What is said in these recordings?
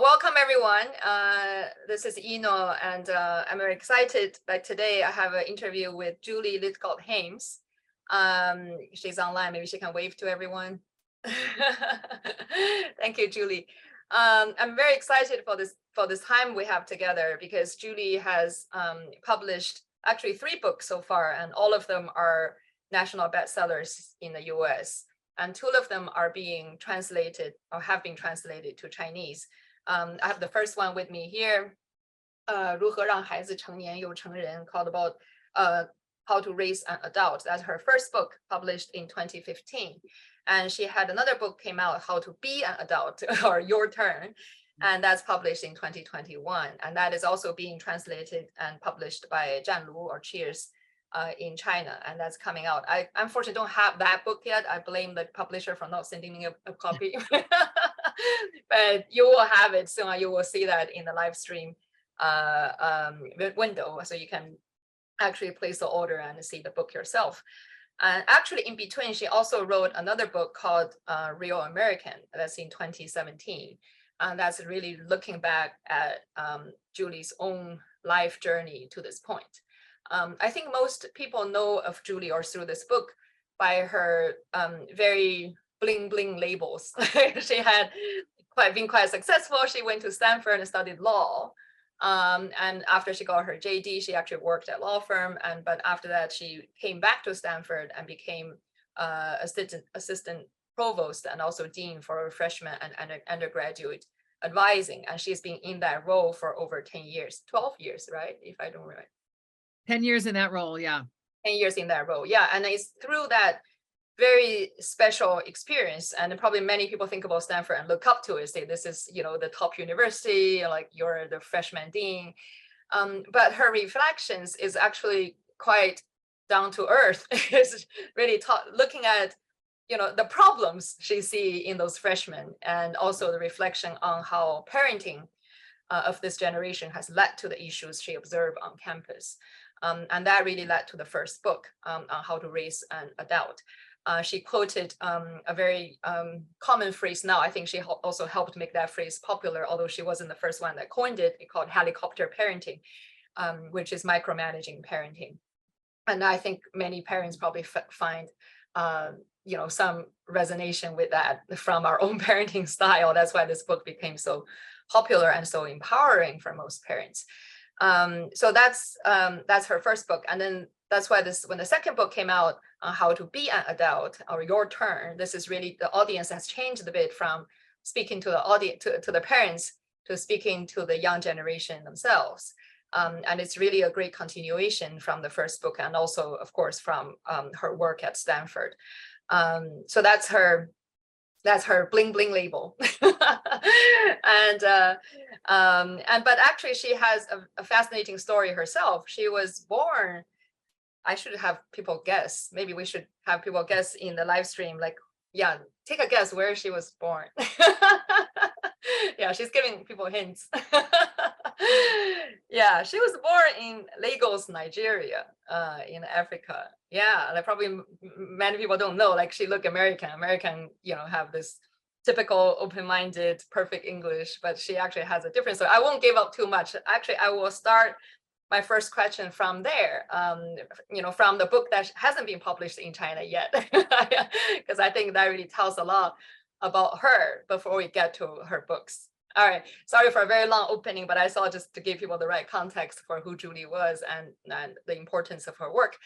Welcome everyone. This is Yinuo, and I'm very excited that today I have an interview with Julie Lythcott-Haims. She's online. Maybe she can wave to everyone. Thank you, Julie. I'm very excited for this time we have together because Julie has published actually 3 books so far, and all of them are national bestsellers in the US. And 2 of them are being translated or have been translated to Chinese. I have the first one with me here, 如何让孩子成年又成人, called about how to raise an adult. That's her first book, published in 2015. And she had another book came out, How to Be an Adult, or Your Turn, and that's published in 2021. And that is also being translated and published by Zhanlu or Cheers in China, and that's coming out. I unfortunately don't have that book yet. I blame the publisher for not sending me a copy. But you will have it soon. You will see that in the live stream window, so you can actually place the order and see the book yourself. And actually in between, she also wrote another book called Real American, that's in 2017. And that's really looking back at Julie's own life journey to this point. I think most people know of Julie or through this book by her very bling bling labels. She had been quite successful. She went to Stanford and studied law. And after she got her JD, she actually worked at law firm. But after that, she came back to Stanford and became assistant provost and also dean for freshmen and undergraduate advising. And she's been in that role for over 10 years, 12 years, right? If I don't remember. 10 years in that role, yeah. 10 years in that role, yeah. And it's through that very special experience, and probably many people think about Stanford and look up to it, say this is, the top university, like you're the freshman dean. But her reflections is actually quite down to earth. It's really looking at, the problems she see in those freshmen, and also the reflection on how parenting of this generation has led to the issues she observed on campus. And that really led to the first book on how to raise an adult. She quoted a very common phrase now. I think she also helped make that phrase popular, although she wasn't the first one that coined it. It's called helicopter parenting, which is micromanaging parenting. And I think many parents probably find some resonation with that from our own parenting style. That's why this book became so popular and so empowering for most parents. So that's her first book. And then that's why when the second book came out on how to be an adult, or Your Turn, this is really, the audience has changed a bit from speaking to the audience, to the parents, to speaking to the young generation themselves. And it's really a great continuation from the first book, and also, of course, from her work at Stanford. So that's her bling bling label. But actually she has a fascinating story herself. She was born, I should have people guess, maybe we should have people guess in the live stream, like, yeah, take a guess where she was born. Yeah, she's giving people hints. Yeah, she was born in Lagos, Nigeria, in Africa. Yeah, like probably many people don't know, like she look American, have this typical open-minded, perfect English, but she actually has a difference. So I won't give up too much. Actually, I will start my first question from there, from the book that hasn't been published in China yet, because I think that really tells a lot about her before we get to her books. All right, sorry for a very long opening, but I saw just to give people the right context for who Julie was and the importance of her work.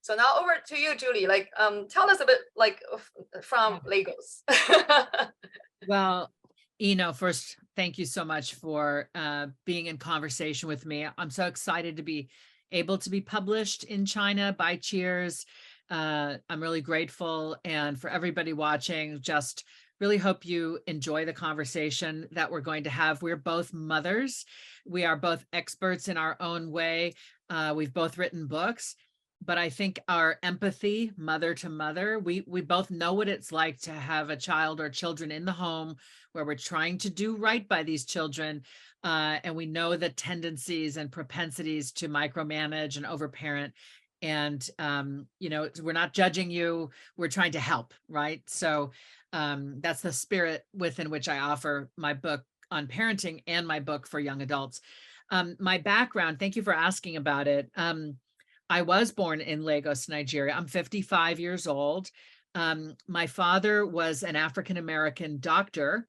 So now over to you, Julie. Like, tell us a bit, like, from Lagos. Well, first, thank you so much for being in conversation with me. I'm so excited to be able to be published in China by Cheers. I'm really grateful, and for everybody watching, just really hope you enjoy the conversation that we're going to have. We're both mothers. We are both experts in our own way. We've both written books, but I think our empathy, mother to mother, we both know what it's like to have a child or children in the home where we're trying to do right by these children. And we know the tendencies and propensities to micromanage and overparent. And, we're not judging you, we're trying to help, right? So that's the spirit within which I offer my book, on parenting and my book for young adults. My background, thank you for asking about it. I was born in Lagos, Nigeria. I'm 55 years old. My father was an African-American doctor,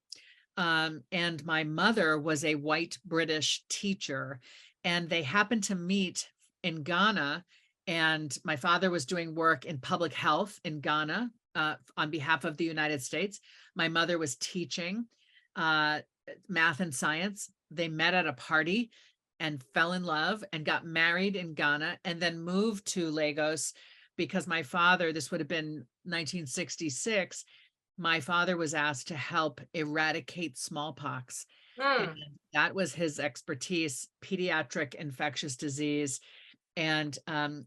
and my mother was a white British teacher. And they happened to meet in Ghana. And my father was doing work in public health in Ghana on behalf of the United States. My mother was teaching math and science. They met at a party and fell in love and got married in Ghana, and then moved to Lagos because my father, this would have been 1966, my father was asked to help eradicate smallpox. And that was his expertise, pediatric infectious disease. And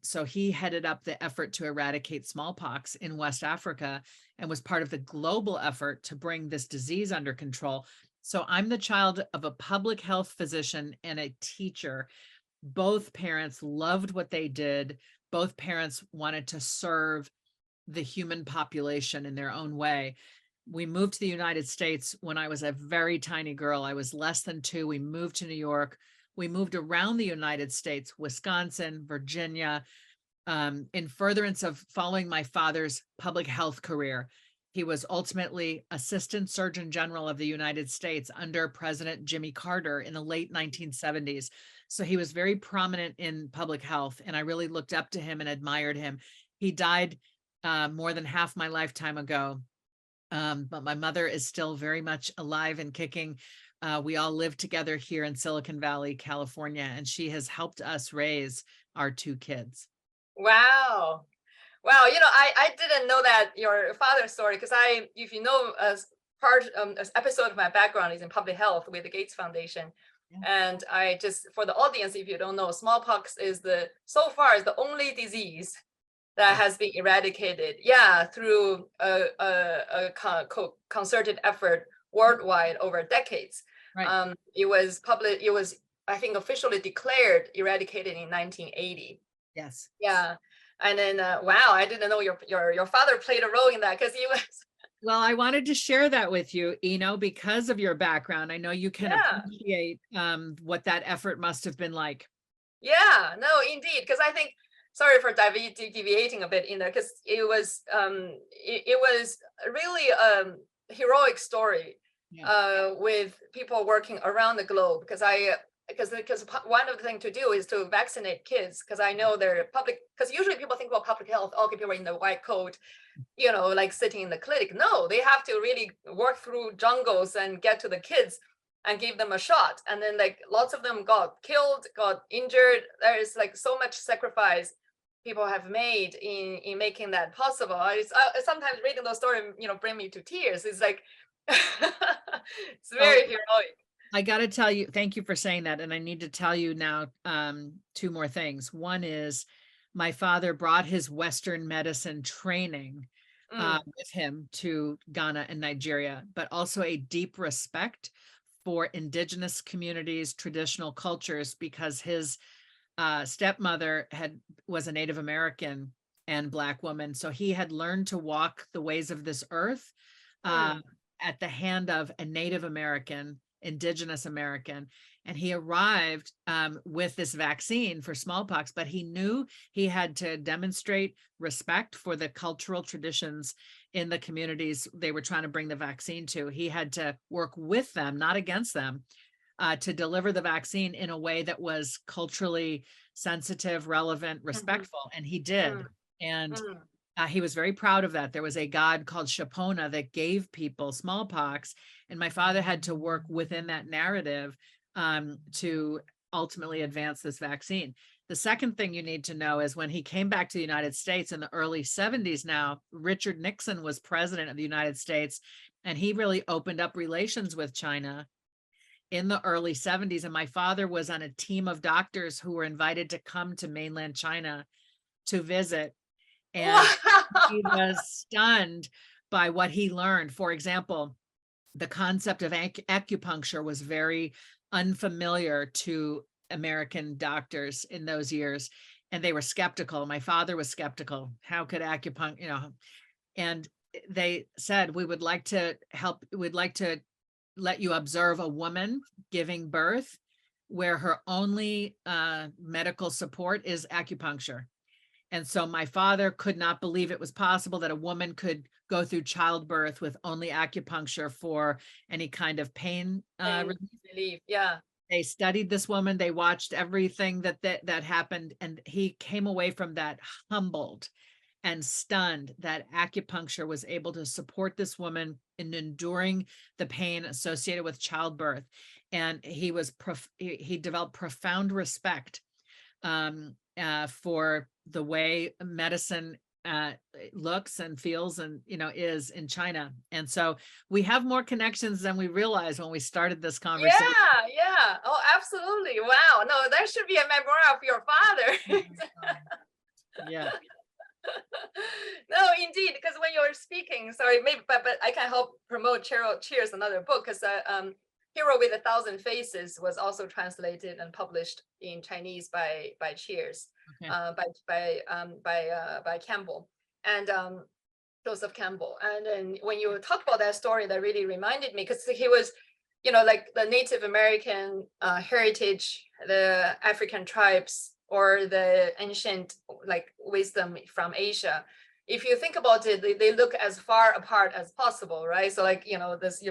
so he headed up the effort to eradicate smallpox in West Africa and was part of the global effort to bring this disease under control. So I'm the child of a public health physician and a teacher. Both parents loved what they did. Both parents wanted to serve the human population in their own way. We moved to the United States when I was a very tiny girl. I was less than 2. We moved to New York. We moved around the United States, Wisconsin, Virginia, in furtherance of following my father's public health career. He was ultimately Assistant Surgeon General of the United States under President Jimmy Carter in the late 1970s. So he was very prominent in public health, and I really looked up to him and admired him. He died more than half my lifetime ago, but my mother is still very much alive and kicking. We all live together here in Silicon Valley, California, and she has helped us raise our 2 kids. Wow. Wow, I didn't know that your father's story, because if you know, as episode of my background is in public health with the Gates Foundation. Yeah. And I just, for the audience, if you don't know, smallpox is so far the only disease that has been eradicated, through a concerted effort worldwide over decades. Right. It was I think officially declared eradicated in 1980. Yes. Yeah. And then, wow, I didn't know your father played a role in that, because he was. Well, I wanted to share that with you, because of your background. I know you can appreciate what that effort must have been like. Yeah, no, indeed. Because I think, sorry for deviating a bit in there, because it was really a heroic story with people working around the globe. Because one of the things to do is to vaccinate kids, because I know they're because usually people think about public health, okay, people in the white coat, like sitting in the clinic. No, they have to really work through jungles and get to the kids and give them a shot. And then lots of them got killed, got injured. There is so much sacrifice people have made in making that possible. Sometimes reading those stories, bring me to tears. It's it's very heroic. I got to tell you, thank you for saying that. And I need to tell you now 2 more things. One is my father brought his Western medicine training with him to Ghana and Nigeria, but also a deep respect for indigenous communities, traditional cultures, because his stepmother was a Native American and Black woman. So he had learned to walk the ways of this earth at the hand of a Native American, indigenous American. And he arrived with this vaccine for smallpox, but he knew he had to demonstrate respect for the cultural traditions in the communities they were trying to bring the vaccine to. He had to work with them, not against them, to deliver the vaccine in a way that was culturally sensitive, relevant, respectful. And he did. And he was very proud of that. There was a god called Shapona that gave people smallpox, and my father had to work within that narrative to ultimately advance this vaccine. The second thing you need to know is when he came back to the United States in the early 70s now, Richard Nixon was president of the United States, and he really opened up relations with China in the early 70s. And my father was on a team of doctors who were invited to come to mainland China to visit. And he was stunned by what he learned. For example, the concept of acupuncture was very unfamiliar to American doctors in those years, and they were skeptical. My father was skeptical. How could acupuncture, and they said, we would like to help, we'd like to let you observe a woman giving birth where her only medical support is acupuncture. And so my father could not believe it was possible that a woman could go through childbirth with only acupuncture for any kind of pain relief. Yeah. They studied this woman. They watched everything that happened. And he came away from that humbled and stunned that acupuncture was able to support this woman in enduring the pain associated with childbirth. And he developed profound respect for the way medicine looks and feels and is in China. And so we have more connections than we realized when we started this conversation. Yeah. Oh, absolutely. Wow. No, there should be a memoir of your father. Yeah. No, indeed, because when you're speaking, sorry, maybe, but I can help promote Cheers, another book, because Hero with 1,000 Faces was also translated and published in Chinese by Cheers, okay. by Campbell and Joseph Campbell. And then when you talk about that story, that really reminded me, because he was, like the Native American heritage, the African tribes, or the ancient wisdom from Asia. If you think about it, they look as far apart as possible, right? So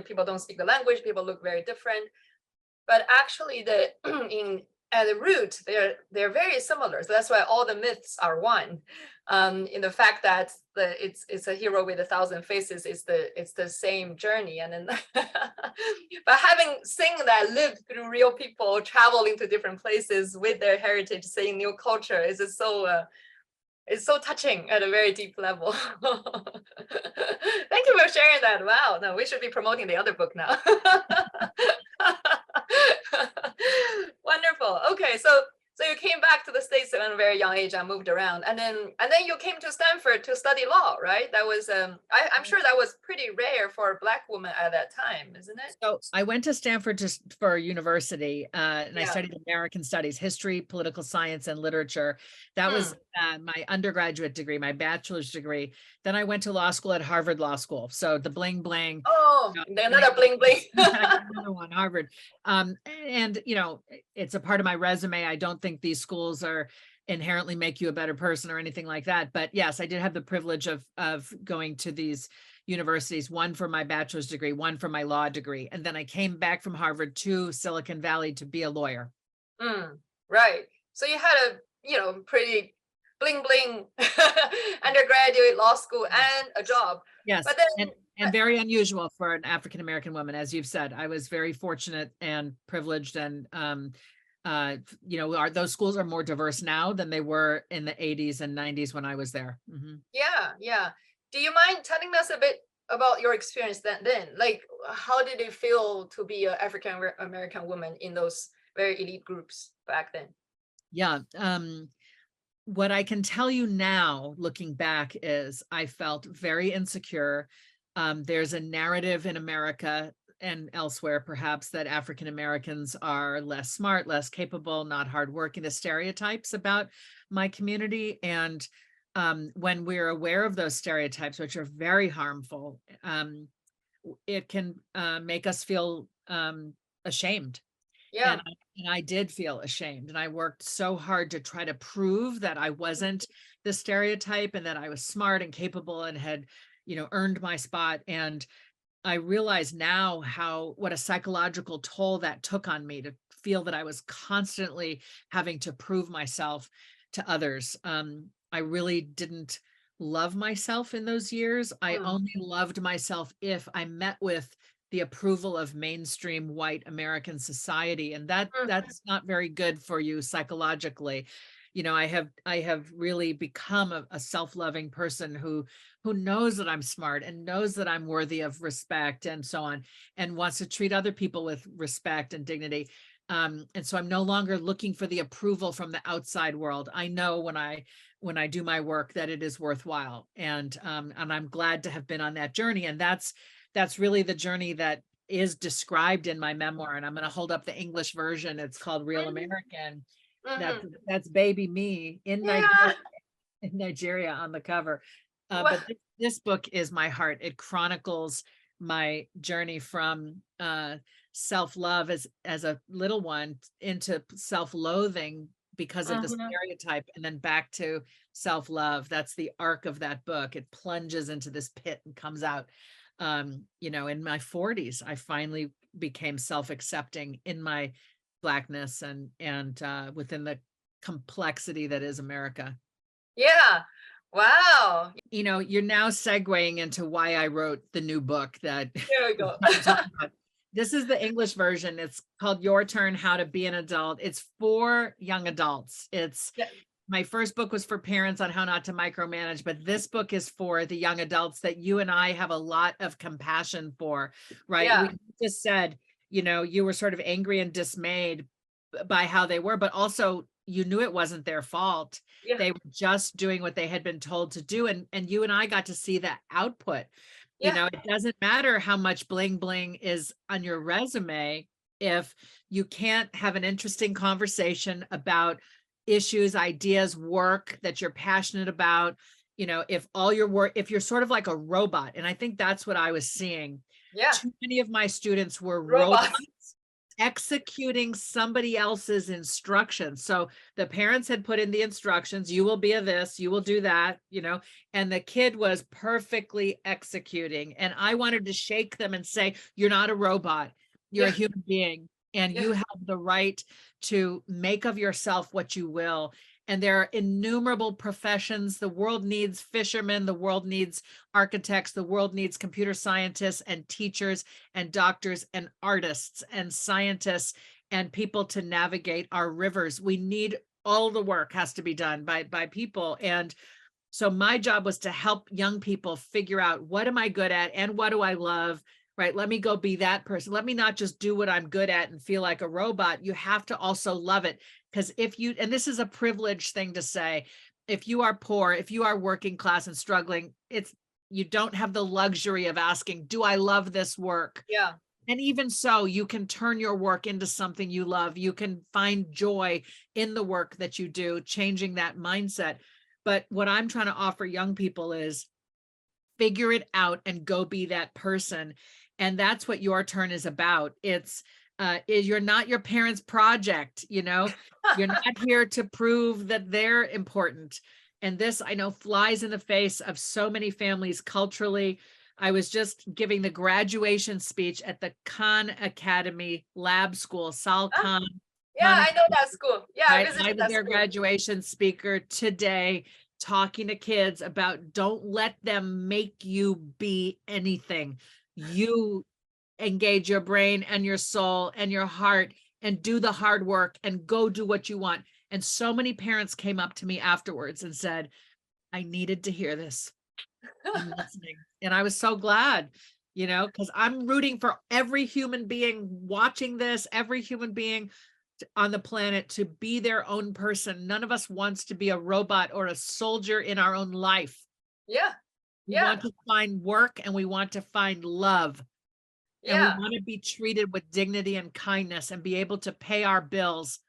people don't speak the language, people look very different, but actually at the root, they're very similar. So that's why all the myths are one. In the fact that it's a hero with 1,000 faces, it's the same journey. And then, but having seen that, lived through real people traveling to different places with their heritage, seeing new culture, is just so. It's so touching at a very deep level. Thank you for sharing that. Wow, no, we should be promoting the other book now. Wonderful. Okay, so you came back to the States at a very young age and moved around, and then you came to Stanford to study law, right? That was I'm sure that was pretty rare for a Black woman at that time, isn't it? So I went to Stanford for university, and I studied American studies, history, political science, and literature. That was my undergraduate degree, my bachelor's degree. Then I went to law school at Harvard Law School. So the bling bling. Oh, another bling bling. Another one, Harvard. And it's a part of my resume. I don't think these schools are inherently make you a better person or anything like that. But yes, I did have the privilege of going to these universities, one for my bachelor's degree, one for my law degree. And then I came back from Harvard to Silicon Valley to be a lawyer. Right. So you had a, pretty bling bling undergraduate law school and a job. Yes. But then, and very unusual for an African-American woman, as you've said. I was very fortunate and privileged, and those schools are more diverse now than they were in the 80s and 90s when I was there. Mm-hmm. Yeah. Do you mind telling us a bit about your experience then? Like, how did it feel to be an African-American woman in those very elite groups back then? Yeah. What I can tell you now, looking back, is I felt very insecure. There's a narrative in America and elsewhere, perhaps, that African Americans are less smart, less capable, not hardworking, the stereotypes about my community. And when we're aware of those stereotypes, which are very harmful, it can make us feel ashamed. Yeah. And I did feel ashamed. And I worked so hard to try to prove that I wasn't the stereotype and that I was smart and capable and had, earned my spot. And I realize now what a psychological toll that took on me, to feel that I was constantly having to prove myself to others. I really didn't love myself in those years. I only loved myself if I met with the approval of mainstream white American society. And that's not very good for you psychologically. I have really become a self-loving person who knows that I'm smart and knows that I'm worthy of respect and so on, and wants to treat other people with respect and dignity. And so I'm no longer looking for the approval from the outside world. I know when I do my work that it is worthwhile. And I'm glad to have been on that journey. And that's really the journey that is described in my memoir. And I'm going to hold up the English version. It's called Real American. That's baby me in Nigeria on the cover. But this book is my heart. It chronicles my journey from self-love as a little one into self-loathing because of the stereotype, and then back to self-love. That's the arc of that book. It plunges into this pit and comes out. You know, in my 40s, I finally became self-accepting in my Blackness and within the complexity that is America. Yeah. Wow. You know, you're now segueing into why I wrote the new book that There we go. This is the English version. It's called Your Turn, How to Be an Adult. It's for young adults. It's my first book was for parents on how not to micromanage, but this book is for the young adults that you and I have a lot of compassion for, right? Yeah. We just said, you know, you were sort of angry and dismayed by how they were, but also you knew it wasn't their fault. Yeah. They were just doing what they had been told to do. And you and I got to see that output. You know, it doesn't matter how much bling bling is on your resume if you can't have an interesting conversation about issues, ideas, work that you're passionate about. You know, if all your work, if you're sort of like a robot, and I think that's what I was seeing. Yeah. Too many of my students were robots executing somebody else's instructions. So the parents had put in the instructions, you will be a this, you will do that, you know, and the kid was perfectly executing. And I wanted to shake them and say, you're not a robot, you're a human being, and you have the right to make of yourself what you will. And there are innumerable professions. The world needs fishermen, the world needs architects, the world needs computer scientists and teachers and doctors and artists and scientists and people to navigate our rivers. We need, all the work has to be done by people. And so my job was to help young people figure out, what am I good at and what do I love? Right? Let me go be that person. Let me not just do what I'm good at and feel like a robot. You have to also love it. Because if you, and this is a privileged thing to say, if you are poor, if you are working class and struggling, you don't have the luxury of asking, do I love this work? Yeah. And even so, you can turn your work into something you love. You can find joy in the work that you do, changing that mindset. But what I'm trying to offer young people is figure it out and go be that person. And that's what Your Turn is about. It's you're not your parents' project, you know, you're not here to prove that they're important. And this, I know, flies in the face of so many families culturally. I was just giving the graduation speech at the Khan Academy Lab School, Sal Khan. Yeah, I know that school. Yeah, right? I visited I was that their school. graduation speaker today, talking to kids about don't let them make you be anything. You engage your brain and your soul and your heart and do the hard work and go do what you want. And so many parents came up to me afterwards and said, I needed to hear this. I'm listening. And I was so glad, you know, because I'm rooting for every human being watching this, every human being on the planet to be their own person. None of us wants to be a robot or a soldier in our own life. Yeah. We want to find work and we want to find love. And we want to be treated with dignity and kindness and be able to pay our bills.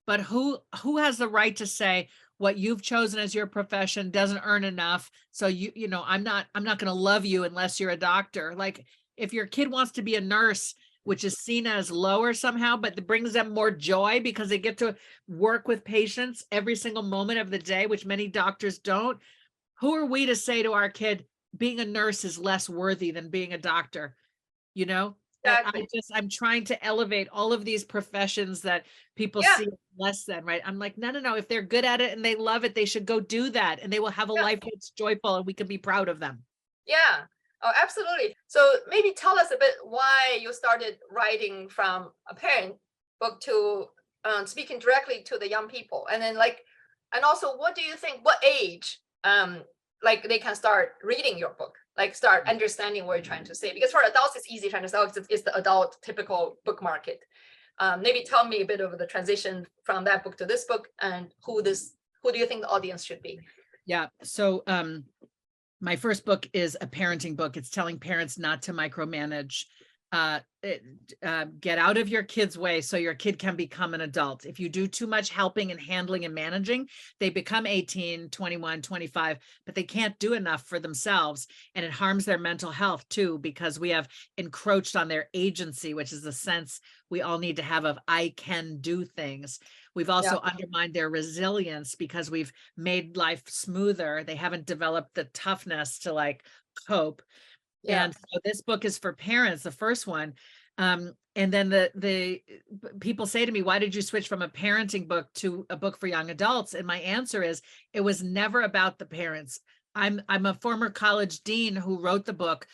But who has the right to say what you've chosen as your profession doesn't earn enough? So you know, I'm not going to love you unless you're a doctor. Like if your kid wants to be a nurse, which is seen as lower somehow, but it brings them more joy because they get to work with patients every single moment of the day, which many doctors don't. Who are we to say to our kid, being a nurse is less worthy than being a doctor? You know, Exactly. I'm trying to elevate all of these professions that people see less than, right? I'm like, no. If they're good at it and they love it, they should go do that. And they will have a life that's joyful and we can be proud of them. Yeah. Oh, absolutely. So maybe tell us a bit why you started writing from a parent book to speaking directly to the young people. And then and also what do you think, what age they can start reading your book? Like start understanding what you're trying to say, because for adults it's easy to understand. It's the adult typical book market. Maybe tell me a bit of the transition from that book to this book, and who do you think the audience should be? Yeah. So my first book is a parenting book. It's telling parents not to micromanage. get out of your kid's way so your kid can become an adult. If you do too much helping and handling and managing, they become 18, 21, 25, but they can't do enough for themselves. And it harms their mental health too, because we have encroached on their agency, which is the sense we all need to have of I can do things. We've also undermined their resilience because we've made life smoother. They haven't developed the toughness to like cope. And so this book is for parents, the first one. And then the people say to me, why did you switch from a parenting book to a book for young adults? And my answer is, it was never about the parents. I'm a former college dean who wrote the book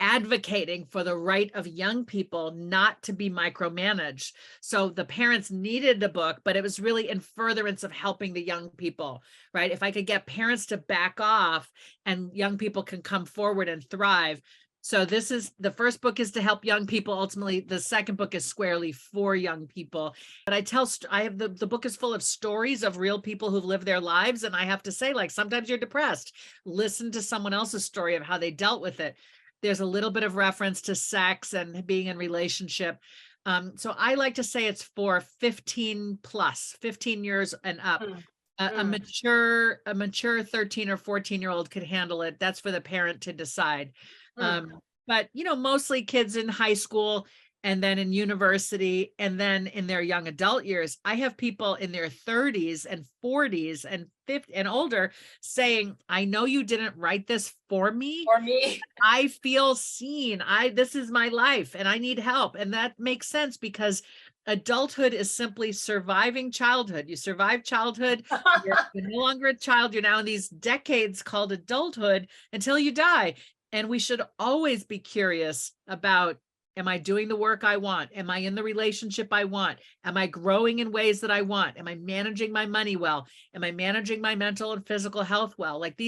advocating for the right of young people not to be micromanaged. So the parents needed a book, but it was really in furtherance of helping the young people, right? If I could get parents to back off and young people can come forward and thrive. So this is, the first book is to help young people. Ultimately, the second book is squarely for young people. But I have the book is full of stories of real people who've lived their lives. And I have to say, like, sometimes you're depressed. Listen to someone else's story of how they dealt with it. There's a little bit of reference to sex and being in relationship. So I like to say it's for 15 years and up. A mature 13 or 14-year-old could handle it. That's for the parent to decide. But, you know, mostly kids in high school and then in university and then in their young adult years. I have people in their 30s and 40s and 50 and older saying, I know you didn't write this for me. I feel seen. This is my life and I need help. And that makes sense because adulthood is simply surviving childhood. You survive childhood, you're no longer a child. You're now in these decades called adulthood until you die. And we should always be curious about, am I doing the work I want? Am I in the relationship I want? Am I growing in ways that I want? Am I managing my money well? Am I managing my mental and physical health well? Like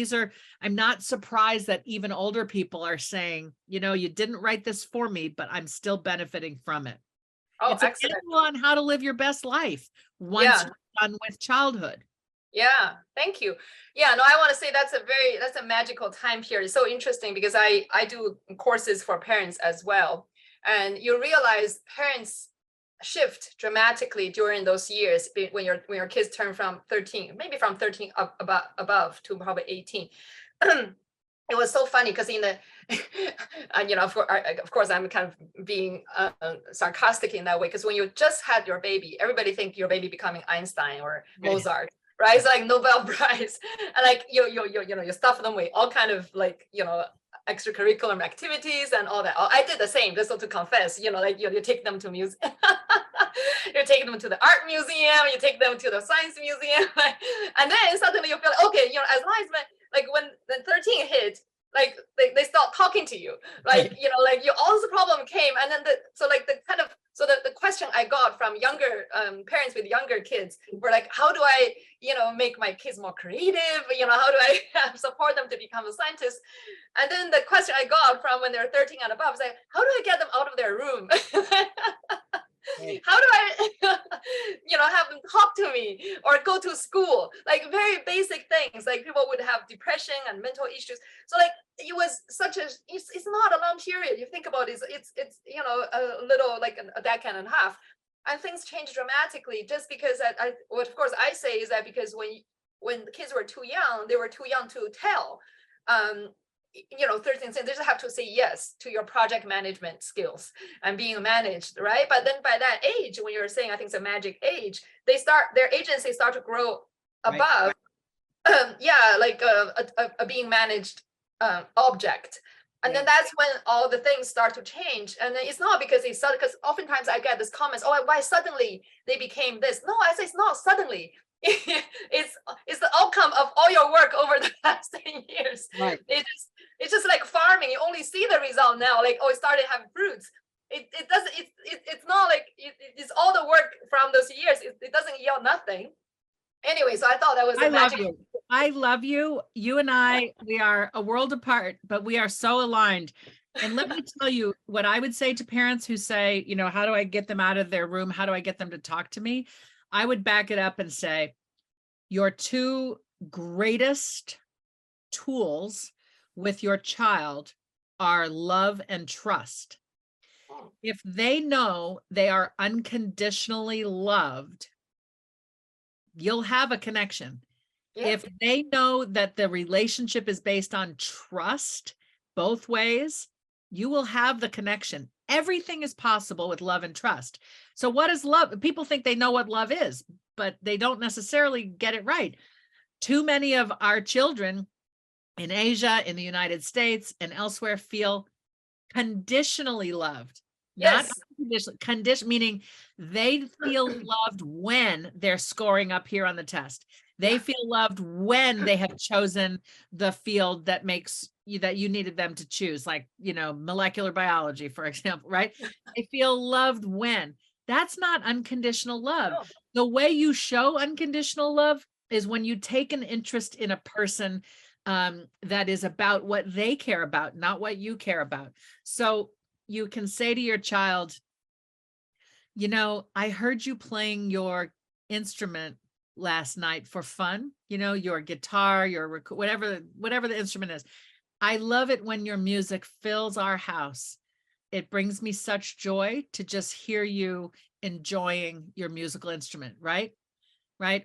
I'm not surprised that even older people are saying, you know, you didn't write this for me, but I'm still benefiting from it. It's a manual on how to live your best life once you're done with childhood. Yeah, thank you. Yeah, no, I want to say that's a magical time period. It's so interesting because I do courses for parents as well. And you realize parents shift dramatically during those years when your kids turn from 13, maybe from 13 above to probably 18. It was so funny because in the, and, you know, of course, I'm kind of being sarcastic in that way, because when you just had your baby, everybody think your baby becoming Einstein or Mozart. Right, it's like Nobel Prize, and like you stuff them with all kind of like extracurricular activities and all that. I did the same, just so to confess. Like you take them to music, you take them to the art museum, you take them to the science museum, and then suddenly you feel like, okay, as long as like when the 13 hit, like they start talking to you, like like all the problem came, and then the question I got from younger parents with younger kids were like, how do I make my kids more creative? How do I support them to become a scientist? And then the question I got from when they're 13 and above is like, how do I get them out of their room? How do I have them talk to me or go to school? Like very basic things, like people would have depression and mental issues. So like it was it's not a long period. You think about it, it's a little like a decade and a half, and things change dramatically just because what of course I say is that because when the kids were too young, they were too young to tell. 13 cents, they just have to say yes to your project management skills and being managed, right? But then by that age, when you're saying, I think it's a magic age, their agency start to grow above, like a being managed object. And then that's when all the things start to change. And then it's not because because oftentimes I get this comments, oh, why suddenly they became this? No, I say it's not suddenly. it's the outcome of all your work over the past 10 years. Right. It's just like farming. You only see the result now, like, oh, it started having fruits. It's not like it's all the work from those years. It doesn't yield nothing. Anyway, so I thought that was I love you. You and we are a world apart, but we are so aligned. And let me tell you what I would say to parents who say, how do I get them out of their room? How do I get them to talk to me? I would back it up and say, your two greatest tools with your child are love and trust. If they know they are unconditionally loved, you'll have a connection. Yeah. If they know that the relationship is based on trust both ways, you will have the connection. Everything is possible with love and trust. So what is love? People think they know what love is, but they don't necessarily get it right. Too many of our children in Asia, in the United States, and elsewhere feel conditionally loved. Yes. Not unconditionally, condition, meaning they feel loved when they're scoring up here on the test. They feel loved when they have chosen the field that makes you, that you needed them to choose, like, molecular biology, for example, right? They feel loved when. That's not unconditional love. No. The way you show unconditional love is when you take an interest in a person that is about what they care about, not what you care about. So you can say to your child, I heard you playing your instrument last night for fun, your guitar, your whatever the instrument is. I love it when your music fills our house. It brings me such joy to just hear you enjoying your musical instrument, right?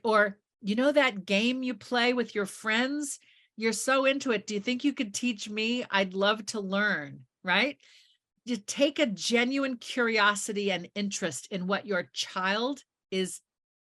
Or, that game you play with your friends, you're so into it. Do you think you could teach me? I'd love to learn, right? You take a genuine curiosity and interest in what your child is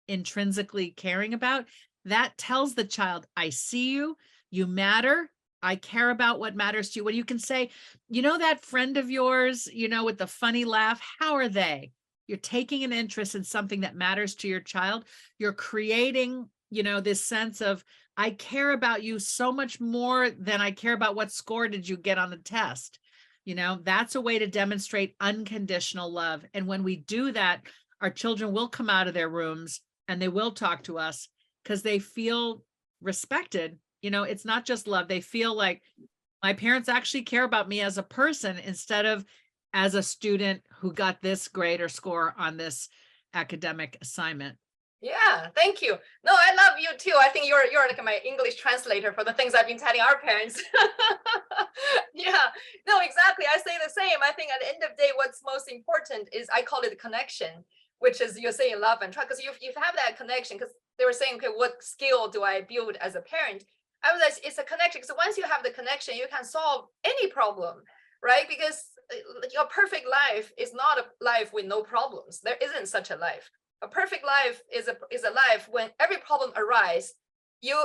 intrinsically caring about. That tells the child, I see you, you matter, I care about what matters to you. When you can say, that friend of yours, with the funny laugh, how are they? You're taking an interest in something that matters to your child. You're creating, this sense of, I care about you so much more than I care about what score did you get on the test. That's a way to demonstrate unconditional love. And when we do that, our children will come out of their rooms and they will talk to us because they feel respected. It's not just love. They feel like my parents actually care about me as a person instead of as a student who got this grade or score on this academic assignment. Yeah, thank you. No, I love you too. I think you're like my English translator for the things I've been telling our parents. Yeah, no, exactly. I say the same. I think at the end of the day, what's most important is, I call it connection, which is, you're saying love and trust, because you have that connection. Because they were saying, okay, what skill do I build as a parent? I was like, it's a connection. So once you have the connection, you can solve any problem, right? Because your perfect life is not a life with no problems. There isn't such a life. A perfect life is a life when every problem arises, you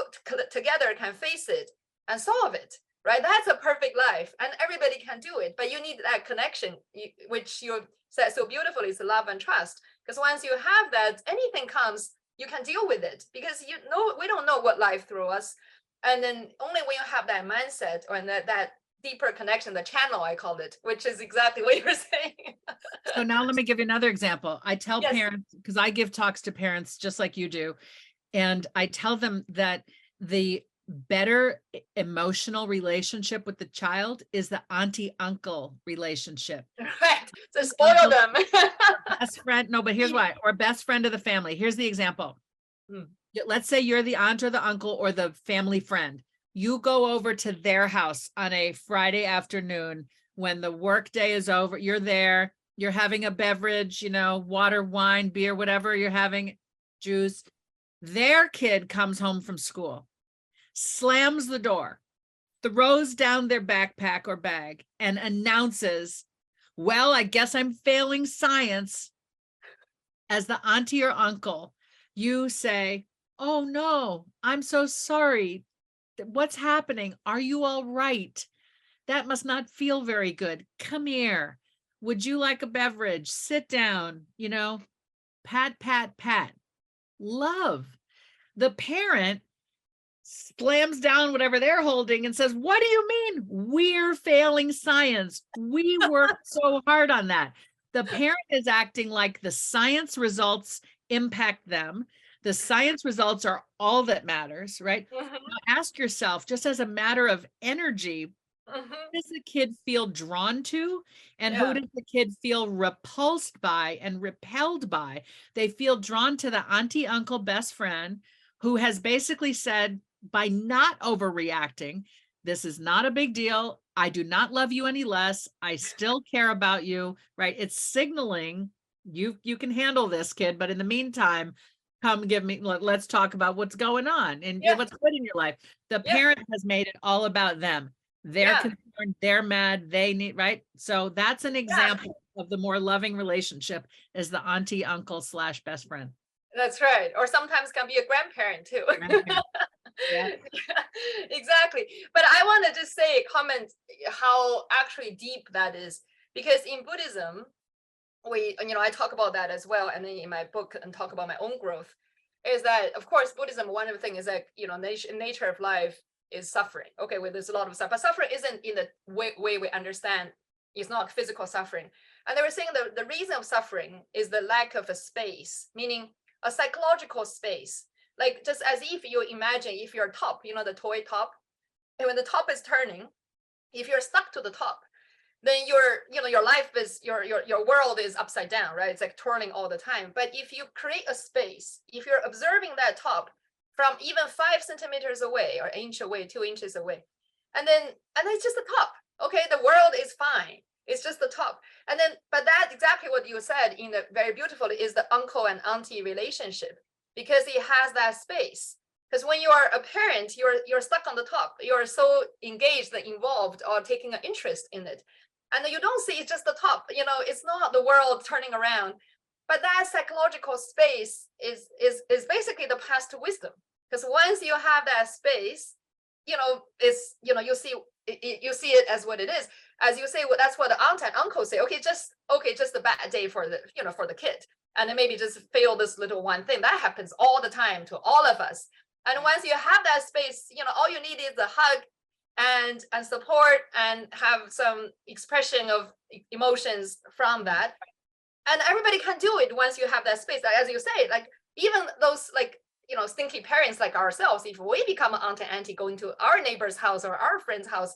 together can face it and solve it, right? That's a perfect life, and everybody can do it. But you need that connection, which you said so beautifully, is love and trust. Because once you have that, anything comes, you can deal with it. Because we don't know what life throws us, and then only when you have that mindset or that deeper connection, the channel, I called it, which is exactly what you're saying. So now let me give you another example. I tell Yes. parents, because I give talks to parents just like you do, and I tell them that the better emotional relationship with the child is the auntie-uncle relationship. Right. So spoil them. Best friend, no, but here's why, or best friend of the family. Here's the example. Let's say you're the aunt or the uncle or the family friend. You go over to their house on a Friday afternoon when the work day is over. You're there, you're having a beverage, water, wine, beer, whatever you're having, juice. Their kid comes home from school, slams the door, throws down their backpack or bag, and announces, well, I guess I'm failing science. As the auntie or uncle, you say, oh no, I'm so sorry. What's happening? Are you all right? That must not feel very good. Come here. Would you like a beverage? Sit down, pat, pat, pat. Love. The parent slams down whatever they're holding and says, what do you mean we're failing science? We worked so hard on that. The parent is acting like the science results impact them. The science results are all that matters, right? Now ask yourself, just as a matter of energy, who does the kid feel drawn to? And who does the kid feel repulsed by and repelled by? They feel drawn to the auntie, uncle, best friend, who has basically said, by not overreacting, this is not a big deal. I do not love you any less. I still care about you, right? It's signaling you can handle this, kid, but in the meantime, come give me, let's talk about what's going on and Yeah. what's good in your life. The Yeah. parent has made it all about them. They're Yeah. concerned, they're mad, they need, right? So that's an example of the more loving relationship is the auntie, uncle / best friend. That's right. Or sometimes can be a grandparent too. Grandparent. Yeah. Exactly. But I want to just say, comment how actually deep that is, because in Buddhism, I talk about that as well, and then in my book and talk about my own growth, is that of course Buddhism, one of the things is that nature of life is suffering. Okay, well, there's a lot of stuff, but suffering isn't in the way we understand. It's not physical suffering. And they were saying the reason of suffering is the lack of a space, meaning a psychological space. Like just as if you imagine if you're top, the toy top, and when the top is turning, if you're stuck to the top, then your life is your world is upside down, right? It's like turning all the time. But if you create a space, if you're observing that top from even 5 centimeters away or inch away, 2 inches away, and it's just the top. Okay, the world is fine. It's just the top. And then, but that exactly what you said in the very beautifully is the uncle and auntie relationship, because it has that space. Because when you are a parent, you're stuck on the top. You're so engaged and involved or taking an interest in it. And you don't see it's just the top. It's not the world turning around. But that psychological space is basically the path to wisdom. Because once you have that space, it's you see it as what it is. As you say, well, that's what the aunt and uncle say. Okay, just a bad day for the kid, and then maybe just fail this little one thing. That happens all the time to all of us. And once you have that space, all you need is a hug and support and have some expression of emotions from that. And everybody can do it once you have that space. As you say, like even those stinky parents like ourselves, if we become an aunt and auntie going to our neighbor's house or our friend's house,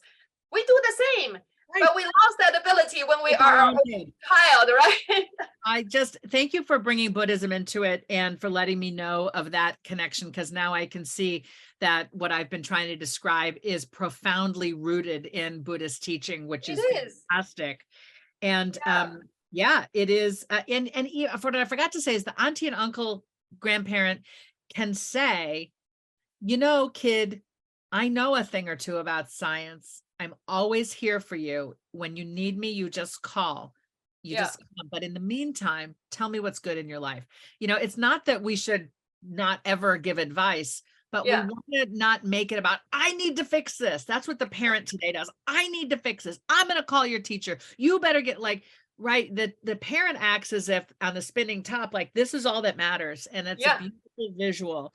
we do the same. Right. But we lost that ability when we are our own child, right? I just thank you for bringing Buddhism into it and for letting me know of that connection, because now I can see that what I've been trying to describe is profoundly rooted in Buddhist teaching, which is fantastic. And it is. And what I forgot to say is the auntie and uncle grandparent can say, kid, I know a thing or two about science. I'm always here for you. When you need me, you just call. Just come. But in the meantime, tell me what's good in your life. It's not that we should not ever give advice, but we want to not make it about, I need to fix this. That's what the parent today does. I need to fix this. I'm going to call your teacher. You better get right. The parent acts as if on the spinning top, like this is all that matters. And it's a beautiful visual.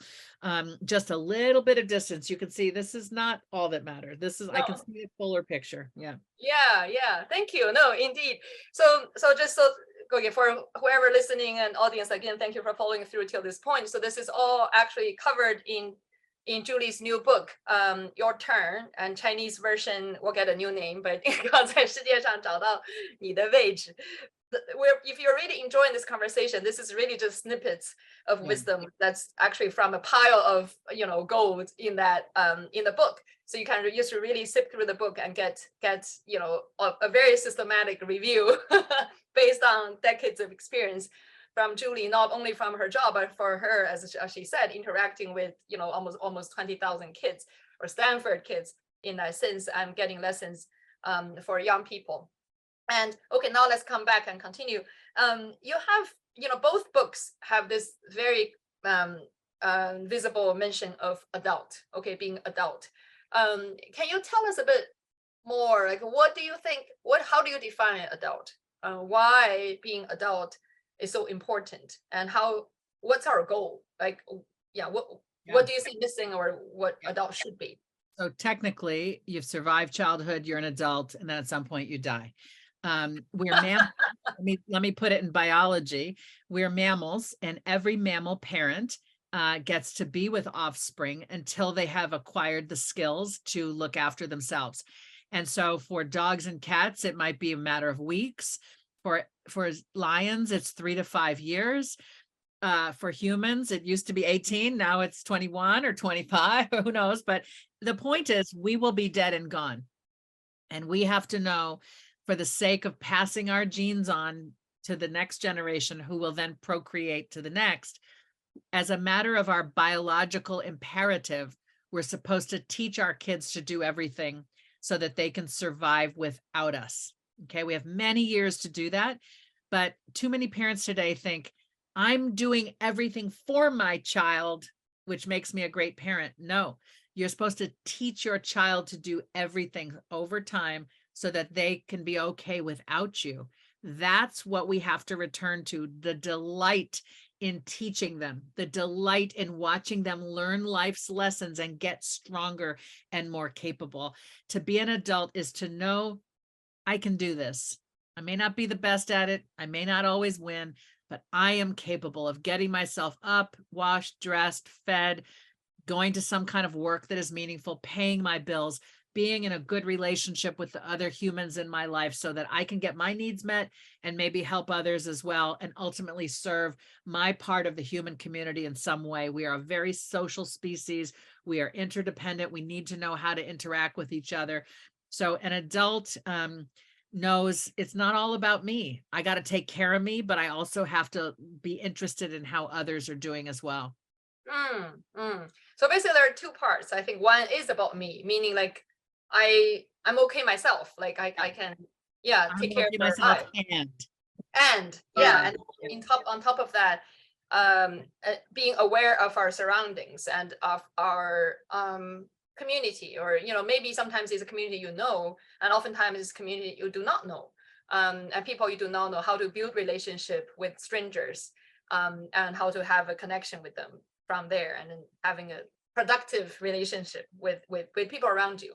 Just a little bit of distance. You can see this is not all that matters. I can see a fuller picture. Yeah. Thank you. No, indeed. So okay, for whoever listening and audience, again, thank you for following through till this point. So this is all actually covered in Julie's new book, Your Turn, and Chinese version will get a new name, but 在世界上找到你的位置. If you're really enjoying this conversation, this is really just snippets of wisdom that's actually from a pile of gold in that in the book. So you can just really sip through the book and get a very systematic review based on decades of experience from Julie, not only from her job, but for her, as she said, interacting with almost 20,000 kids or Stanford kids in that sense, and getting lessons for young people. And okay, now let's come back and continue. You have, both books have this very visible mention of adult, being adult. Can you tell us a bit more, like what do you think, how do you define adult? Why being adult is so important, and what's our goal? What do you see missing, or what adult should be? So technically, you've survived childhood, you're an adult, and then at some point you die. We're mammals. let me put it in biology. We're mammals, and every mammal parent gets to be with offspring until they have acquired the skills to look after themselves. And so for dogs and cats, it might be a matter of weeks. For lions, it's 3 to 5 years. For humans, it used to be 18. Now it's 21 or 25, who knows? But the point is, we will be dead and gone. And we have to know, for the sake of passing our genes on to the next generation, who will then procreate to the next, as a matter of our biological imperative, we're supposed to teach our kids to do everything so that they can survive without us. Okay, we have many years to do that, but too many parents today think, I'm doing everything for my child, which makes me a great parent. No, you're supposed to teach your child to do everything over time so that they can be okay without you. That's what we have to return to, the delight in teaching them, the delight in watching them learn life's lessons and get stronger and more capable. To be an adult is to know, I can do this. I may not be the best at it. I may not always win, but I am capable of getting myself up, washed, dressed, fed, going to some kind of work that is meaningful, paying my bills, being in a good relationship with the other humans in my life so that I can get my needs met and maybe help others as well, and ultimately serve my part of the human community in some way. We are a very social species. We are interdependent. We need to know how to interact with each other. So an adult knows it's not all about me. I got to take care of me, but I also have to be interested in how others are doing as well. So basically there are two parts. I think one is about me, meaning like I'm okay myself. Like I can, take care of myself and on top of that, being aware of our surroundings and of our community, or maybe sometimes it's a community and oftentimes it's a community you do not know, and people you do not know, how to build relationship with strangers, and how to have a connection with them from there, and then having a productive relationship with people around you.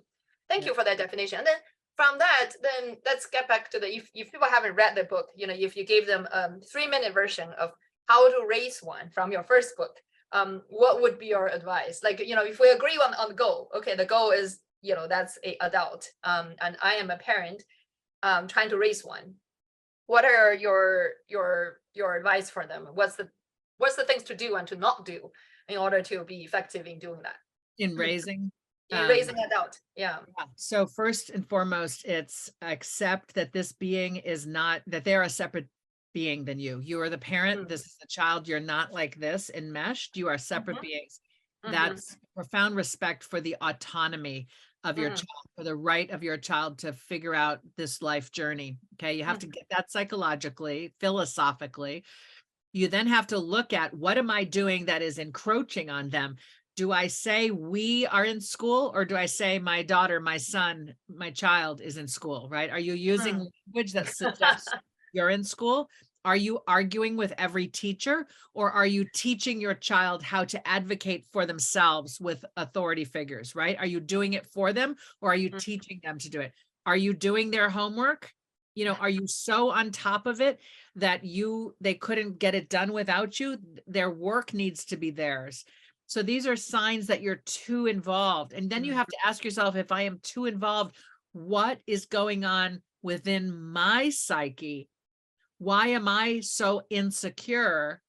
Thank you for that definition. And then from that, then let's get back to if people haven't read the book, if you gave them a 3-minute version of how to raise one from your first book, what would be your advice? Like, if we agree on the goal, okay, the goal is, that's a adult, and I am a parent, trying to raise one. What are your advice for them? What's the things to do and to not do in order to be effective in doing that? In raising? Raising adult. Yeah. So first and foremost, it's accept that this being is not, that they're a separate being than you. You are the parent. This is the child. You're not like this enmeshed. You are separate beings. That's profound respect for the autonomy of your child, for the right of your child to figure out this life journey. Okay. You have to get that psychologically, philosophically. You then have to look at, what am I doing that is encroaching on them? Do I say we are in school, or do I say my daughter, my son, my child is in school, right? Are you using language that suggests you're in school? Are you arguing with every teacher, or are you teaching your child how to advocate for themselves with authority figures, right? Are you doing it for them, or are you teaching them to do it? Are you doing their homework? Are you so on top of it that they couldn't get it done without you? Their work needs to be theirs. So these are signs that you're too involved. And then you have to ask yourself, if I am too involved, what is going on within my psyche? Why am I so insecure?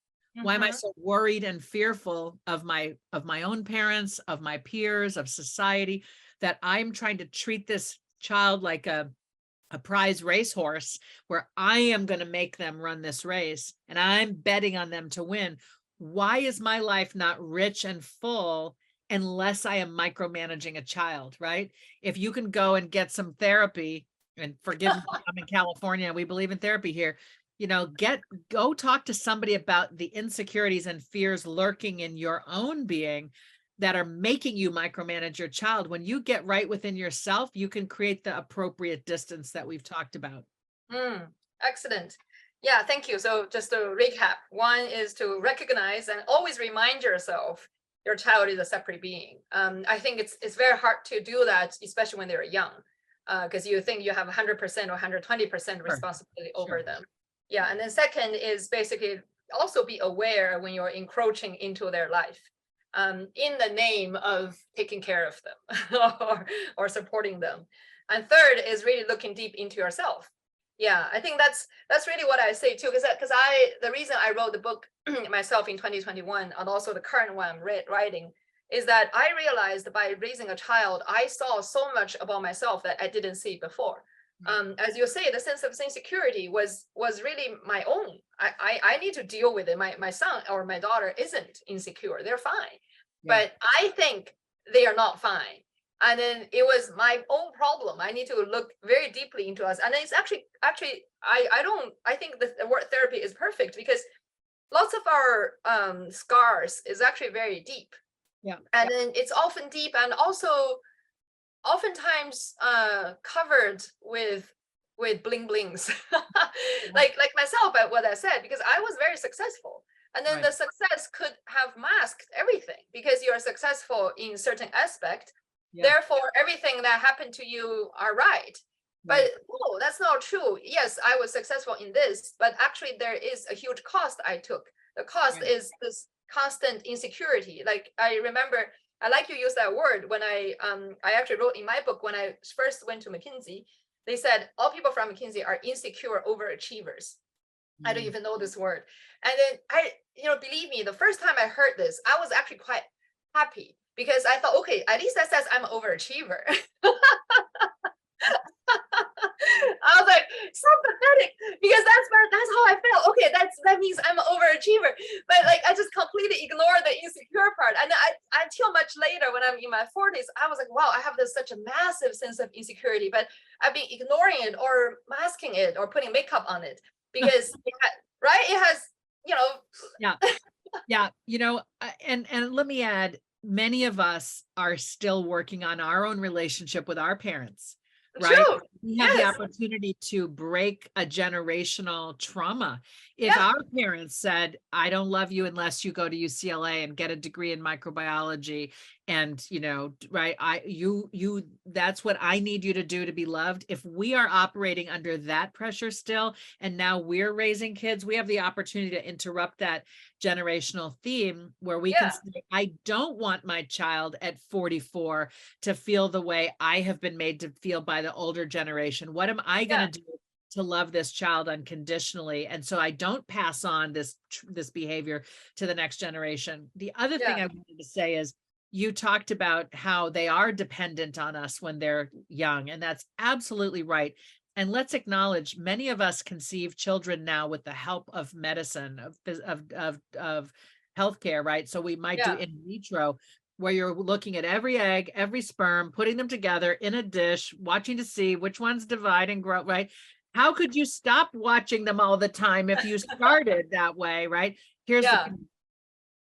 Why am I so worried and fearful of my own parents, of my peers, of society, that I'm trying to treat this child like a prize racehorse, where I am going to make them run this race and I'm betting on them to win? Why is my life not rich and full unless I am micromanaging a child, right? If you can go and get some therapy, and forgive me, I'm in California, we believe in therapy here, go talk to somebody about the insecurities and fears lurking in your own being that are making you micromanage your child. When you get right within yourself, you can create the appropriate distance that we've talked about. Excellent. Yeah, thank you. So just to recap, one is to recognize and always remind yourself your child is a separate being. I think it's very hard to do that, especially when they're young, because you think you have 100% or 120% responsibility over them. Yeah, and then second is basically also be aware when you're encroaching into their life, in the name of taking care of them or supporting them. And third is really looking deep into yourself. Yeah, I think that's really what I say too, because the reason I wrote the book myself in 2021, and also the current one I'm writing, is that I realized by raising a child, I saw so much about myself that I didn't see before. As you say, the sense of insecurity was really my own. I need to deal with it. My son or my daughter isn't insecure. They're fine. But I think they are not fine. And then it was my own problem. I need to look very deeply into us. And it's actually, I think the word therapy is perfect because lots of our scars is actually very deep. And then it's often deep and also oftentimes covered with bling blings. like myself, what I said, because I was very successful. And then the success could have masked everything because you are successful in certain aspect. Therefore, everything that happened to you are right. But oh, that's not true. Yes, I was successful in this, but actually there is a huge cost I took. The cost is this constant insecurity. Like I remember, I like you use that word when I actually wrote in my book when I first went to McKinsey, they said all people from McKinsey are insecure overachievers. I don't even know this word. And then believe me, the first time I heard this, I was actually quite happy because I thought, okay, at least that says I'm an overachiever. I was like, so pathetic because that's how I felt. Okay, that means I'm an overachiever. But like I just completely ignored the insecure part. And until much later when I'm in my 40s, I was like, wow, I have such a massive sense of insecurity, but I've been ignoring it or masking it or putting makeup on it because it has, and let me add, many of us are still working on our own relationship with our parents. Right. True. We have the opportunity to break a generational trauma. If our parents said, I don't love you unless you go to UCLA and get a degree in microbiology. And, that's what I need you to do to be loved. If we are operating under that pressure still, and now we're raising kids, we have the opportunity to interrupt that generational theme where we can say, I don't want my child at 44 to feel the way I have been made to feel by the older generation. What am I going to do to love this child unconditionally? And so I don't pass on this behavior to the next generation. The other thing I wanted to say is, you talked about how they are dependent on us when they're young, and that's absolutely right. And let's acknowledge many of us conceive children now with the help of medicine, of healthcare, right? So we might do in vitro, where you're looking at every egg, every sperm, putting them together in a dish, watching to see which ones divide and grow, right? How could you stop watching them all the time if you started that way, right? Here's the thing.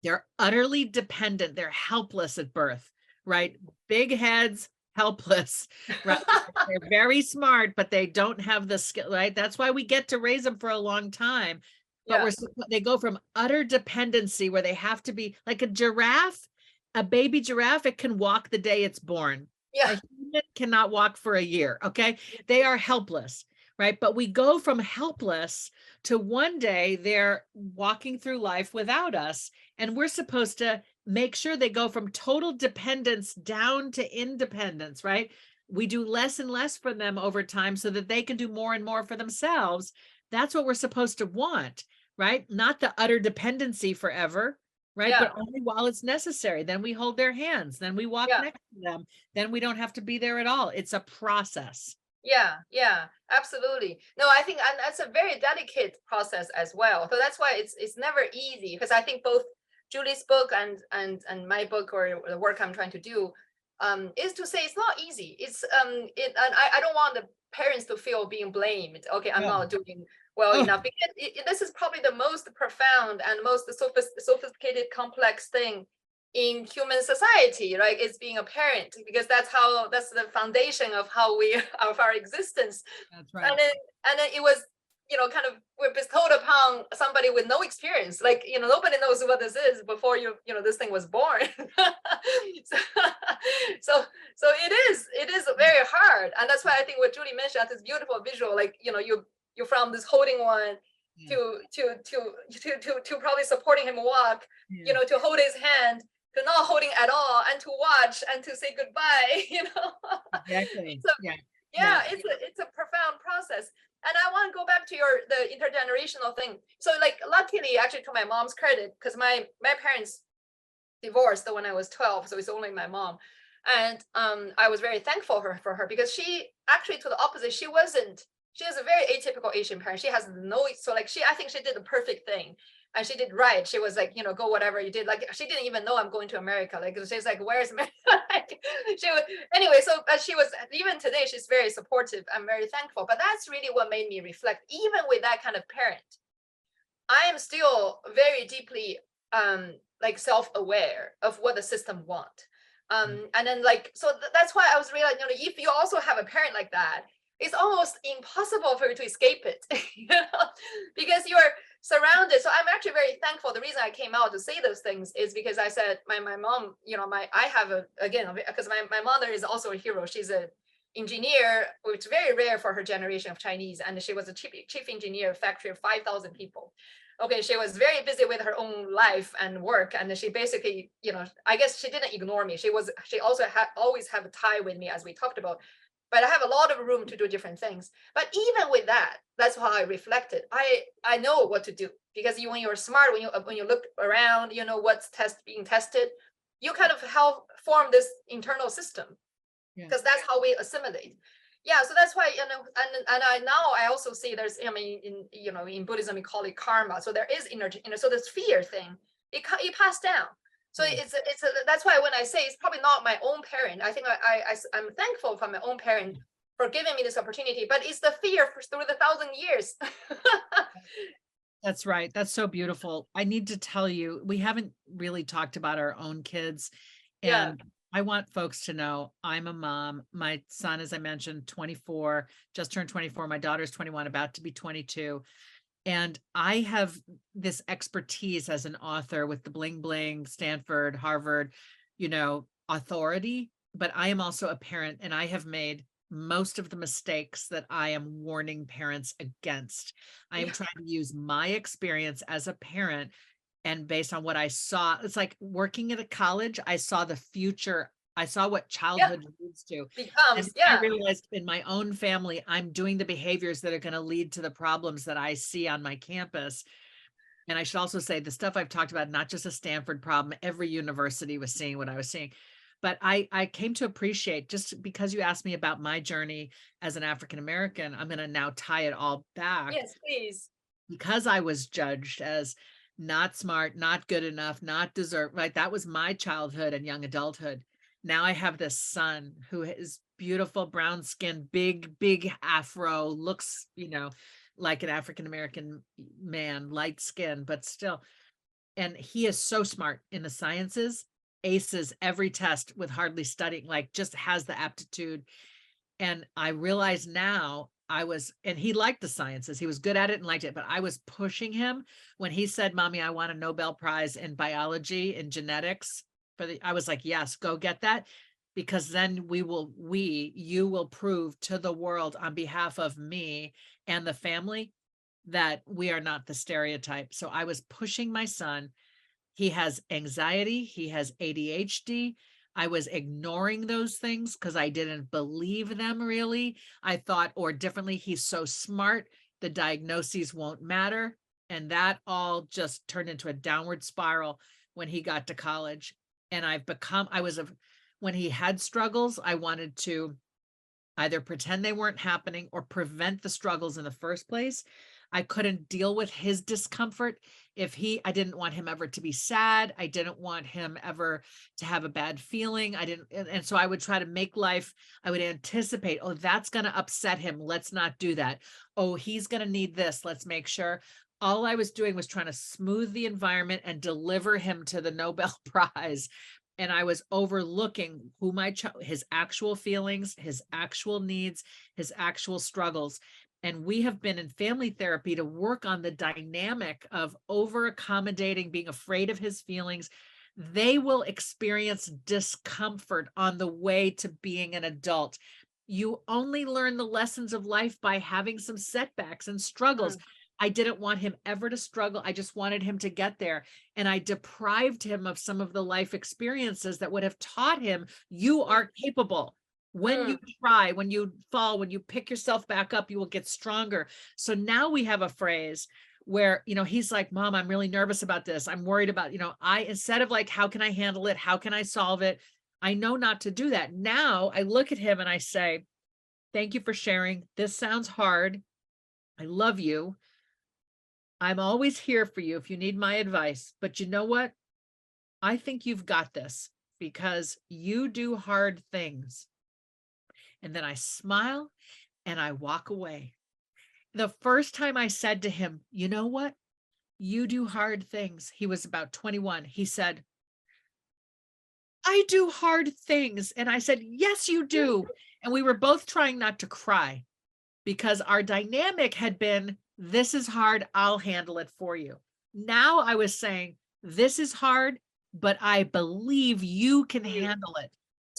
They're utterly dependent. They're helpless at birth, right? Big heads, helpless, right? They're very smart, but they don't have the skill, right? That's why we get to raise them for a long time. But they go from utter dependency where they have to be like a giraffe, a baby giraffe. It can walk the day it's born. A human cannot walk for a year. Okay. They are helpless, right? But we go from helpless to one day they're walking through life without us. And we're supposed to make sure they go from total dependence down to independence, right? We do less and less for them over time so that they can do more and more for themselves. That's what we're supposed to want, right? Not the utter dependency forever, right? But only while it's necessary. Then we hold their hands. Then we walk next to them. Then we don't have to be there at all. It's a process. Yeah, absolutely. No, I think and that's a very delicate process as well. So that's why it's never easy, because I think both Julie's book and my book, or the work I'm trying to do, is to say it's not easy. It's and I don't want the parents to feel being blamed. Okay, I'm not doing well enough, because this is probably the most profound and most sophisticated, complex thing in human society, right? It's being a parent, because that's the foundation of our existence. That's right. And then it was, kind of we're bestowed upon somebody with no experience. Like, nobody knows what this is before this thing was born. so it is very hard. And that's why I think what Julie mentioned, this beautiful visual, like, you're from this holding one to probably supporting him walk, to hold his hand, to not holding at all, and to watch and to say goodbye, Exactly. So, it's a profound process. And I want to go back to the intergenerational thing. So, like, luckily, actually, to my mom's credit, because my parents divorced when I was 12, so it's only my mom. And I was very thankful for her because she actually, to the opposite, she was a very atypical Asian parent. She has no, so like I think she did the perfect thing. And she did right. She was like, go whatever you did. Like, she didn't even know I'm going to America. Like, she's like, where's America? Like, she was, anyway, so she was, even today, she's very supportive. I'm very thankful. But that's really what made me reflect. Even with that kind of parent, I am still very deeply like self-aware of what the system want. And then like, so that's why I was realizing, if you also have a parent like that, it's almost impossible for you to escape it, because you're surrounded. So I'm actually very thankful. The reason I came out to say those things is because I said, my mom, I have because my mother is also a hero. She's an engineer, which is very rare for her generation of Chinese. And she was a chief engineer of a factory of 5,000 people. Okay, she was very busy with her own life and work, and she basically, I guess she didn't ignore me. She also always have a tie with me, as we talked about. But I have a lot of room to do different things. But even with that, that's how I reflected. I know what to do, because when you're smart, when you look around, what's being tested, you kind of help form this internal system, because that's how we assimilate. Yeah, so that's why, and I also see there's, in Buddhism we call it karma. So there is energy, so this fear thing, it passed down. So that's why when I say it's probably not my own parent, I think I'm thankful for my own parent for giving me this opportunity, but it's the fear through the 1,000 years. That's right. That's so beautiful. I need to tell you, we haven't really talked about our own kids. And I want folks to know I'm a mom. My son, as I mentioned, 24, just turned 24. My daughter's 21, about to be 22. And I have this expertise as an author with the bling bling, Stanford, Harvard, authority, but I am also a parent, and I have made most of the mistakes that I am warning parents against. I am trying to use my experience as a parent, and based on what I saw, it's like working at a college, I saw the future. I saw what childhood leads to. Becomes, I realized in my own family, I'm doing the behaviors that are going to lead to the problems that I see on my campus. And I should also say the stuff I've talked about, not just a Stanford problem, every university was seeing what I was seeing. But I came to appreciate, just because you asked me about my journey as an African-American, I'm going to now tie it all back. Yes, please. Because I was judged as not smart, not good enough, not deserved, right? That was my childhood and young adulthood. Now I have this son who is beautiful, brown skin, big afro, looks, like an African-American man, light skin, but still. And he is so smart in the sciences, aces every test with hardly studying, like just has the aptitude. And I realize now and he liked the sciences. He was good at it and liked it, but I was pushing him when he said, Mommy, I want a Nobel Prize in biology and genetics. I was like, yes, go get that, because then you will prove to the world on behalf of me and the family that we are not the stereotype. So I was pushing my son. He has anxiety. He has ADHD. I was ignoring those things because I didn't believe them really. I thought, or differently, he's so smart, the diagnoses won't matter. And that all just turned into a downward spiral when he got to college. And when he had struggles, I wanted to either pretend they weren't happening or prevent the struggles in the first place. I couldn't deal with his discomfort. I didn't want him ever to be sad. I didn't want him ever to have a bad feeling. And so I would try to make life, I would anticipate, oh, that's going to upset him. Let's not do that. Oh, he's going to need this. Let's make sure. All I was doing was trying to smooth the environment and deliver him to the Nobel Prize. And I was overlooking his actual feelings, his actual needs, his actual struggles. And we have been in family therapy to work on the dynamic of over accommodating, being afraid of his feelings. They will experience discomfort on the way to being an adult. You only learn the lessons of life by having some setbacks and struggles. I didn't want him ever to struggle. I just wanted him to get there. And I deprived him of some of the life experiences that would have taught him, you are capable. When you try, when you fall, when you pick yourself back up, you will get stronger. So now we have a phrase where, he's like, Mom, I'm really nervous about this. I'm worried about, instead of like, how can I handle it? How can I solve it? I know not to do that. Now I look at him and I say, thank you for sharing. This sounds hard. I love you. I'm always here for you if you need my advice. But you know what? I think you've got this because you do hard things. And then I smile and I walk away. The first time I said to him, you know what? You do hard things. He was about 21. He said, I do hard things. And I said, yes, you do. And we were both trying not to cry because our dynamic had been, this is hard. I'll handle it for you. Now I was saying, this is hard, but I believe you can handle it.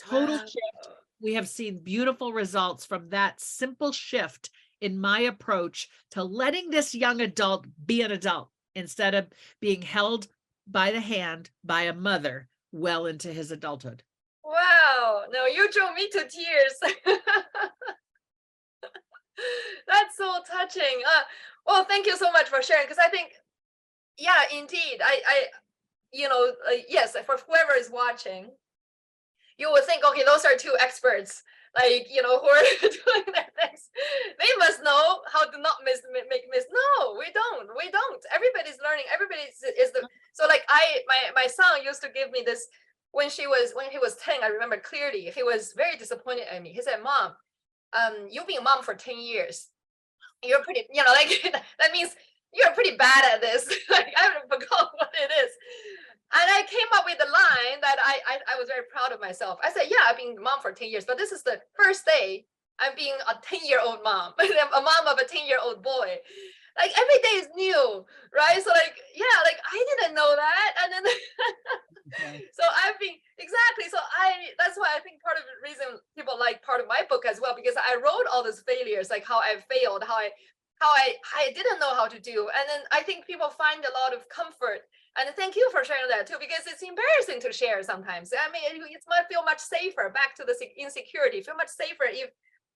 Total shift. We have seen beautiful results from that simple shift in my approach to letting this young adult be an adult instead of being held by the hand by a mother well into his adulthood. Wow, no, you drove me to tears. That's so touching. Well, thank you so much for sharing, because I think, yeah, indeed, yes, for whoever is watching, you would think, okay, those are two experts, like, who are doing their things. They must know how to not make mistakes. No, we don't. Everybody's learning. So like my son used to give me this when he was 10, I remember clearly, he was very disappointed at me. He said, Mom, you've been a mom for 10 years. You're pretty, like, that means you're pretty bad at this. Like, I forgot what it is. And I came up with a line that I was very proud of myself. I said, yeah, I've been a mom for 10 years, but this is the first day I'm being a 10-year-old mom, a mom of a 10-year-old boy. Like, every day is new, right? So like, yeah, like I didn't know that. And then, so I've been, exactly. So that's why I think part of the reason people like part of my book as well, because I wrote all those failures, like how I failed, how I didn't know how to do. And then I think people find a lot of comfort. And thank you for sharing that too, because it's embarrassing to share sometimes. I mean, it might feel much safer, back to the insecurity, feel much safer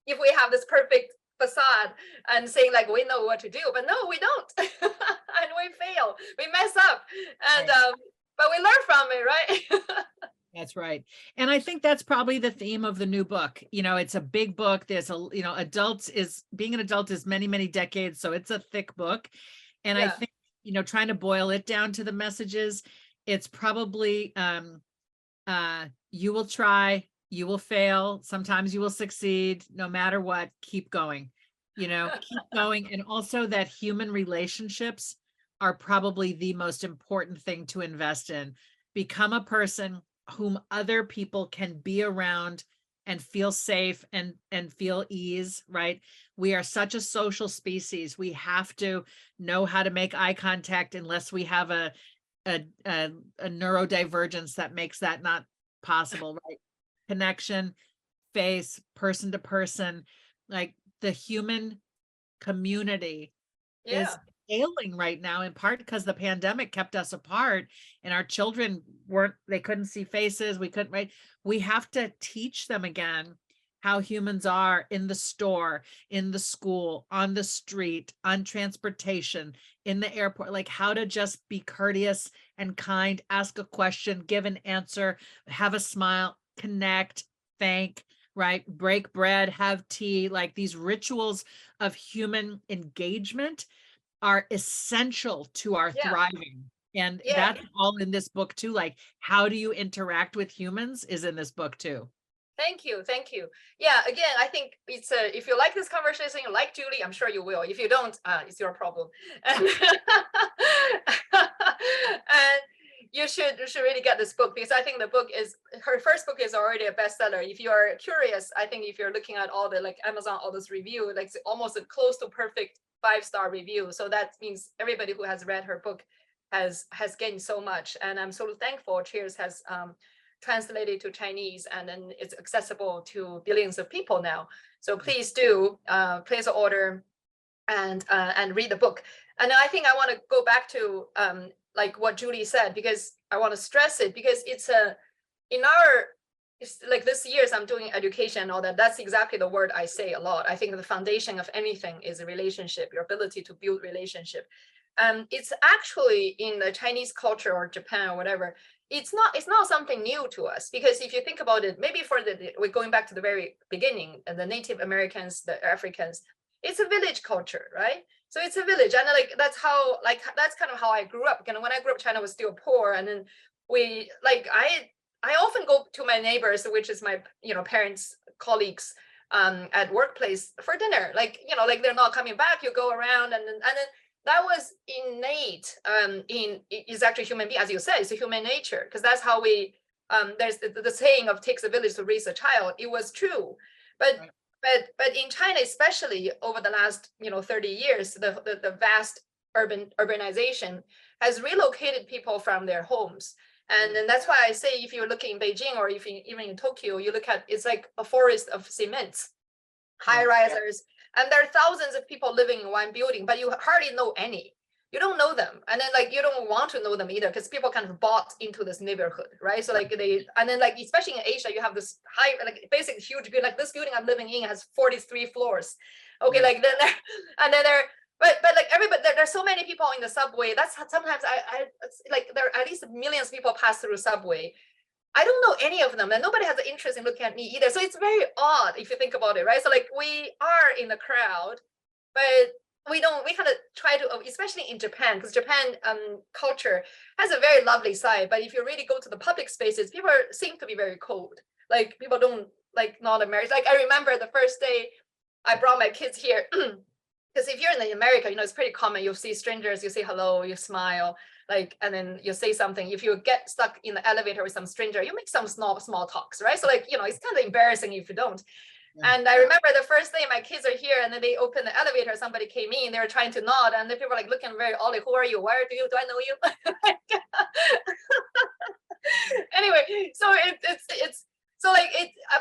if we have this perfect facade and saying like, we know what to do, but no, we don't. And we fail, we mess up, and but we learn from it, right? That's right. And I think that's probably the theme of the new book. It's a big book. There's being an adult is many, many decades. So it's a thick book. And I think, trying to boil it down to the messages, it's probably, you will try, you will fail. Sometimes you will succeed, no matter what, keep going, keep going. And also that human relationships are probably the most important thing to invest in. Become a person whom other people can be around and feel safe and feel ease, right? We are such a social species. We have to know how to make eye contact unless we have a neurodivergence that makes that not possible, right? Connection, face, person to person, like the human community is ailing right now, in part because the pandemic kept us apart and our children they couldn't see faces. We have to teach them again how humans are in the store, in the school, on the street, on transportation, in the airport, like how to just be courteous and kind, ask a question, give an answer, have a smile, connect, thank, right? Break bread, have tea, like these rituals of human engagement are essential to our thriving. And that's all in this book too. Like, how do you interact with humans is in this book too. Thank you. Yeah, again, I think it's if you like this conversation, you like Julie, I'm sure you will. If you don't, it's your problem. And, and you should really get this book, because I think her first book is already a bestseller. If you are curious, I think if you're looking at all the like Amazon, all those review, like almost a close to perfect 5-star review. So that means everybody who has read her book has gained so much. And I'm so thankful Cheers has translated to Chinese, and then it's accessible to billions of people now. So please do place an order and read the book. And I think I want to go back to like what Julie said, because I want to stress it, because it's like this years I'm doing education and all that. That's exactly the word I say a lot. I think the foundation of anything is a relationship, your ability to build relationship. it's actually in the Chinese culture or Japan or whatever, it's not something new to us, because if you think about it, maybe we're going back to the very beginning, and the Native Americans, the Africans, it's a village culture, right? So it's a village, and like that's kind of how I grew up. When I grew up, China was still poor, and then I often go to my neighbors, which is my parents' colleagues at workplace for dinner. Like they're not coming back. You go around, and then that was innate is actually human being, as you said, it's a human nature, because that's how we there's the saying of takes a village to raise a child. It was true, but right. But in China, especially over the last 30 years, the vast urbanization has relocated people from their homes. And then that's why I say, if you're looking in Beijing, or if you, even in Tokyo, you look at, it's like a forest of cement, high risers, and there are thousands of people living in one building, but you hardly know any. You don't know them, and then you don't want to know them either, because people kind of bought into this neighborhood, right? So and then especially in Asia, you have this high, basic huge building. Like this building I'm living in has 43 floors. Okay, but everybody, there's so many people in the subway. That's sometimes there are at least millions of people pass through subway. I don't know any of them, and nobody has an interest in looking at me either. So it's very odd if you think about it, right? So we are in the crowd, but we kind of try to, especially in Japan, because Japan culture has a very lovely side. But if you really go to the public spaces, people seem to be very cold. Like people don't not American. I remember the first day I brought my kids here. Because if you're in America, it's pretty common. You'll see strangers, you say hello, you smile, and then you say something. If you get stuck in the elevator with some stranger, you make some small talks, right? So it's kind of embarrassing if you don't. Yeah. And I remember the first day my kids are here, and then they open the elevator, somebody came in, they were trying to nod, and the people were looking very oddly, who are you? Where do I know you? Anyway, so it's so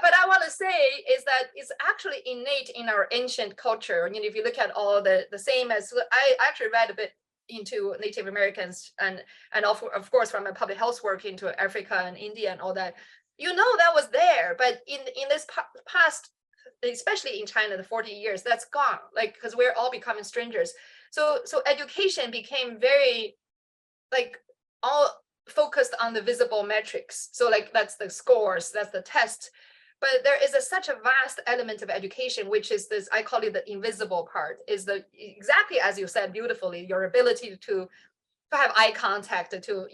but I want to say is that it's actually innate in our ancient culture. If you look at all the same as, I actually read a bit into Native Americans, and of course from my public health work into Africa and India and all that, that was there. But in this past, especially in China, the 40 years, that's gone, because we're all becoming strangers. So education became very all focused on the visible metrics. So that's the scores, that's the test. But there is such a vast element of education, which is this, I call it the invisible part, is exactly as you said beautifully, your ability to have eye contact, to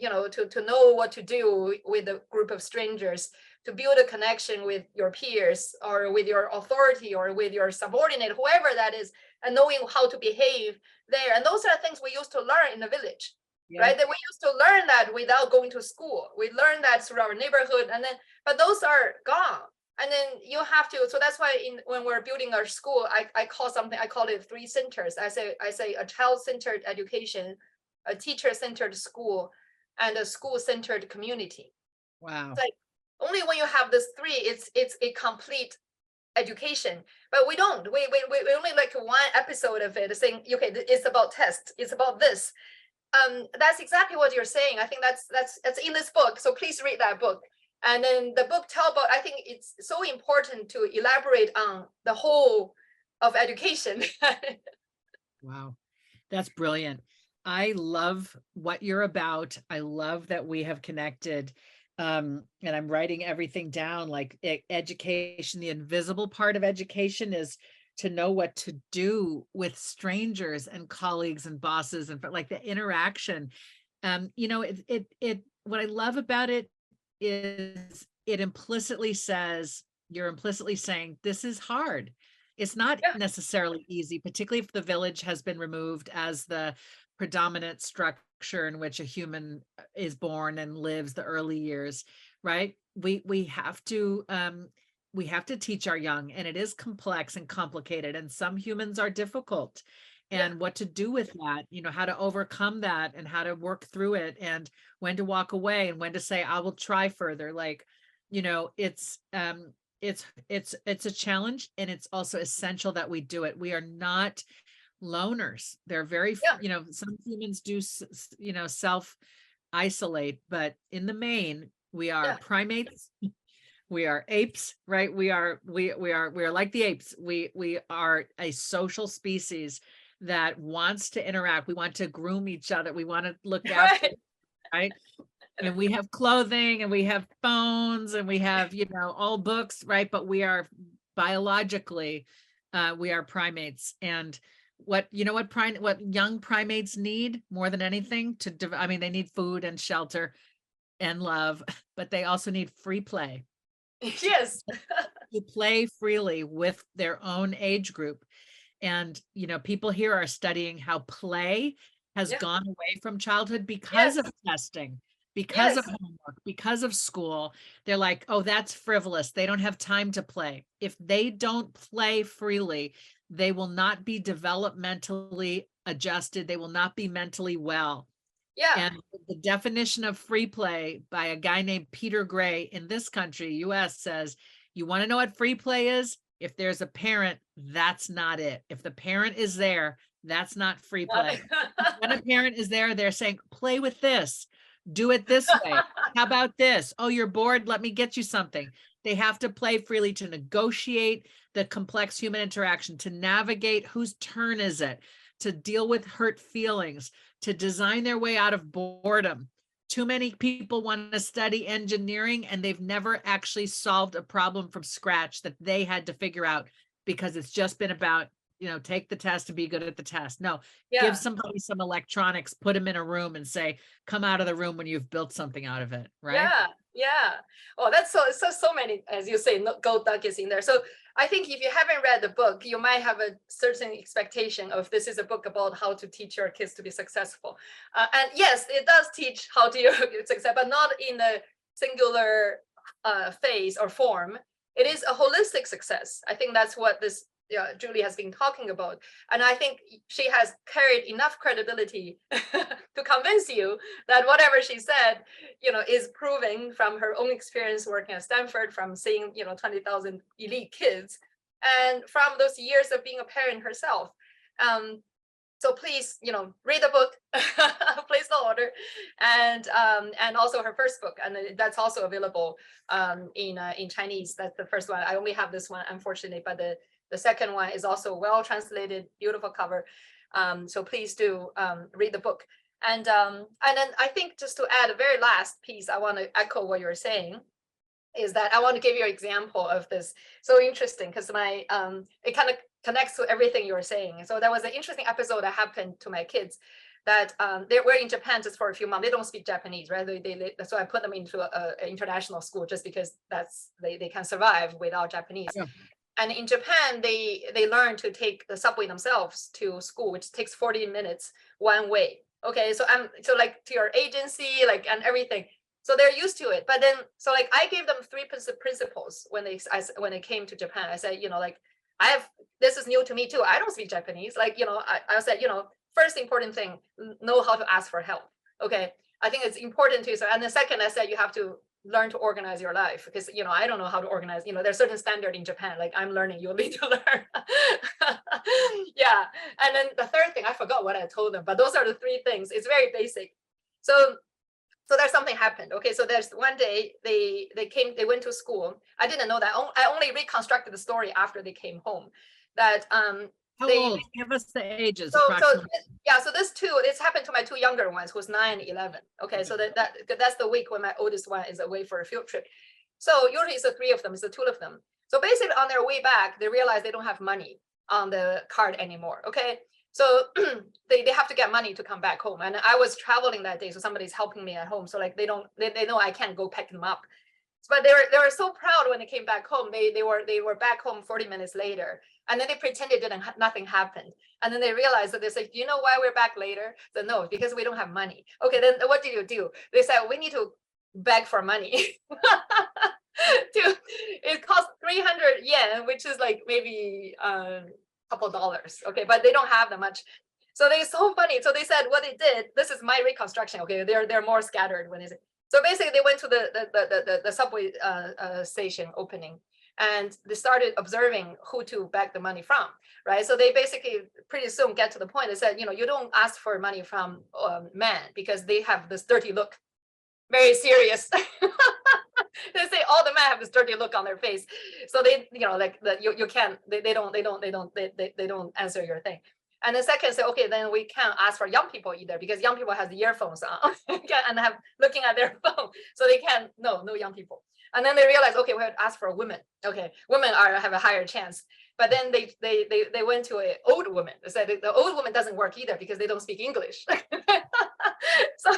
know what to do with a group of strangers, to build a connection with your peers, or with your authority, or with your subordinate, whoever that is, and knowing how to behave there. And those are things we used to learn in the village. Yeah. Right, that we used to learn that without going to school. We learned that through our neighborhood, but those are gone. And then you have to. So that's why when we're building our school, I call it 3 centers. I say a child-centered education, a teacher-centered school, and a school-centered community. Wow. It's only when you have this 3, it's a complete education. But we don't. We only one episode of it saying, okay, it's about tests. It's about this. That's exactly what you're saying. I think that's in this book. So please read that book. And then the book I think it's so important to elaborate on the whole of education. Wow, that's brilliant. I love what you're about. I love that we have connected. And I'm writing everything down, education. The invisible part of education is to know what to do with strangers and colleagues and bosses, and the interaction. What I love about it is it implicitly says, you're implicitly saying this is hard. It's not necessarily easy, particularly if the village has been removed as the predominant structure in which a human is born and lives the early years, right? We have to teach our young, and it is complex and complicated, and some humans are difficult, and what to do with that, how to overcome that, and how to work through it, and when to walk away, and when to say, I will try further. It's a challenge, and it's also essential that we do it. We are not loners. They're very, some humans do, self isolate, but in the main, we are primates. We are apes, right? We are like the apes. We are a social species that wants to interact. We want to groom each other. We want to look after, right? And we have clothing and we have phones and we have, all books, right? But we are biologically, we are primates. And what young primates need more than anything they need food and shelter and love, but they also need free play. Yes. To play freely with their own age group. And, people here are studying how play has gone away from childhood because of testing, because of homework, because of school. They're like, oh, that's frivolous. They don't have time to play. If they don't play freely, they will not be developmentally adjusted. They will not be mentally well. Yeah. And the definition of free play by a guy named Peter Gray in this country, US, says, you want to know what free play is? If there's a parent, that's not it. If the parent is there, that's not free play. When a parent is there, they're saying, play with this, do it this way. How about this? Oh, you're bored? Let me get you something. They have to play freely to negotiate the complex human interaction, to navigate whose turn is it, to deal with hurt feelings, to design their way out of boredom. Too many people want to study engineering and they've never actually solved a problem from scratch that they had to figure out because it's just been about, take the test and be good at the test. No, give somebody some electronics, put them in a room and say, come out of the room when you've built something out of it, right? Yeah. Oh, that's so many, as you say, gold nuggets in there. So I think if you haven't read the book, you might have a certain expectation of this is a book about how to teach your kids to be successful. And yes, it does teach how to be successful, but not in a singular phase or form. It is a holistic success. I think that's what this Julie has been talking about. And I think she has carried enough credibility to convince you that whatever she said, is proving from her own experience working at Stanford, from seeing, 20,000 elite kids, and from those years of being a parent herself. So please, read the book, place the order, and also her first book, and that's also available in Chinese. That's the first one. I only have this one, unfortunately, but the second one is also well translated, beautiful cover. So please do read the book. And then I think just to add a very last piece, I want to echo what you're saying, is that I want to give you an example of this. So interesting, because it kind of connects to everything you're saying. So there was an interesting episode that happened to my kids that they were in Japan just for a few months. They don't speak Japanese, right? So I put them into an international school just because they can survive without Japanese. Yeah. And in Japan, they learn to take the subway themselves to school, which takes 40 minutes one way. Okay, so like to your agency, like, and everything. So they're used to it. But then, so like I gave them 3 principles when they came to Japan. I said, this is new to me too. I don't speak Japanese. Like, I said, first important thing, know how to ask for help. Okay, I think it's important to. So, and the second, I said you have to learn to organize your life, because I don't know how to organize. There's certain standard in Japan, like I'm learning, you'll need to learn. Yeah. And then the third thing, I forgot what I told them, but those are the 3 things. It's very basic. So there's something happened. Okay, so there's one day they went to school. I didn't know that. I only reconstructed the story after they came home. That How old? Give us the ages. So this happened to my 2 younger ones, who's 9, 11. Okay, so that's the week when my oldest one is away for a field trip. So usually it's the 3 of them, it's the 2 of them. So basically on their way back, they realize they don't have money on the card anymore. Okay, so they have to get money to come back home. And I was traveling that day, so somebody's helping me at home. So like they know I can't go pick them up. But they were so proud when they came back home. They were back home 40 minutes later, and then they pretended nothing happened. And then they realized that they said, "Do you know why we're back later?" I said, "No, because we don't have money." Okay, then what did you do? They said, "We need to beg for money." It costs 300 yen, which is like maybe a couple dollars. Okay, but they don't have that much. So they're so funny. So they said what they did. This is my reconstruction. Okay, they're more scattered when they say. So basically, they went to the subway station opening, and they started observing who to beg the money from, right? So they basically pretty soon get to the point. They said, you don't ask for money from men because they have this dirty look, very serious. They say all the men have this dirty look on their face, so they, you can't. They don't answer your thing. And the second say, okay, then we can't ask for young people either, because young people have the earphones on and have looking at their phone, so they can't. No young people. And then they realize, okay, we have to ask for women. Okay, women have a higher chance. But then they went to an old woman. They said the old woman doesn't work either because they don't speak English. so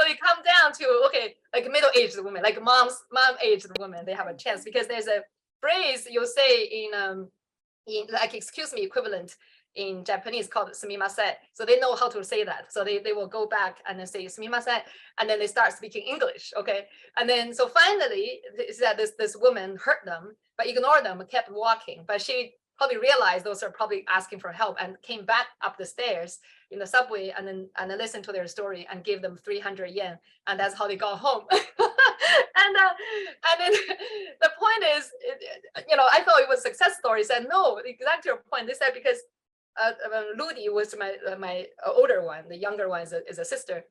they come down to, okay, like middle-aged women, like mom-aged women, they have a chance, because there's a phrase you'll say in like excuse me equivalent in Japanese called sumimasen. So they know how to say that. So they will go back and then say sumimasen, and then they start speaking English. Okay. And then so finally this woman heard them, but ignored them, kept walking. But she probably realized those are probably asking for help, and came back up the stairs in the subway, and then listened to their story and gave them 300 yen. And that's how they got home. And then the point is, I thought it was a success story. Said, no, exactly your point. They said, because Ludi was my older one, the younger one is a sister,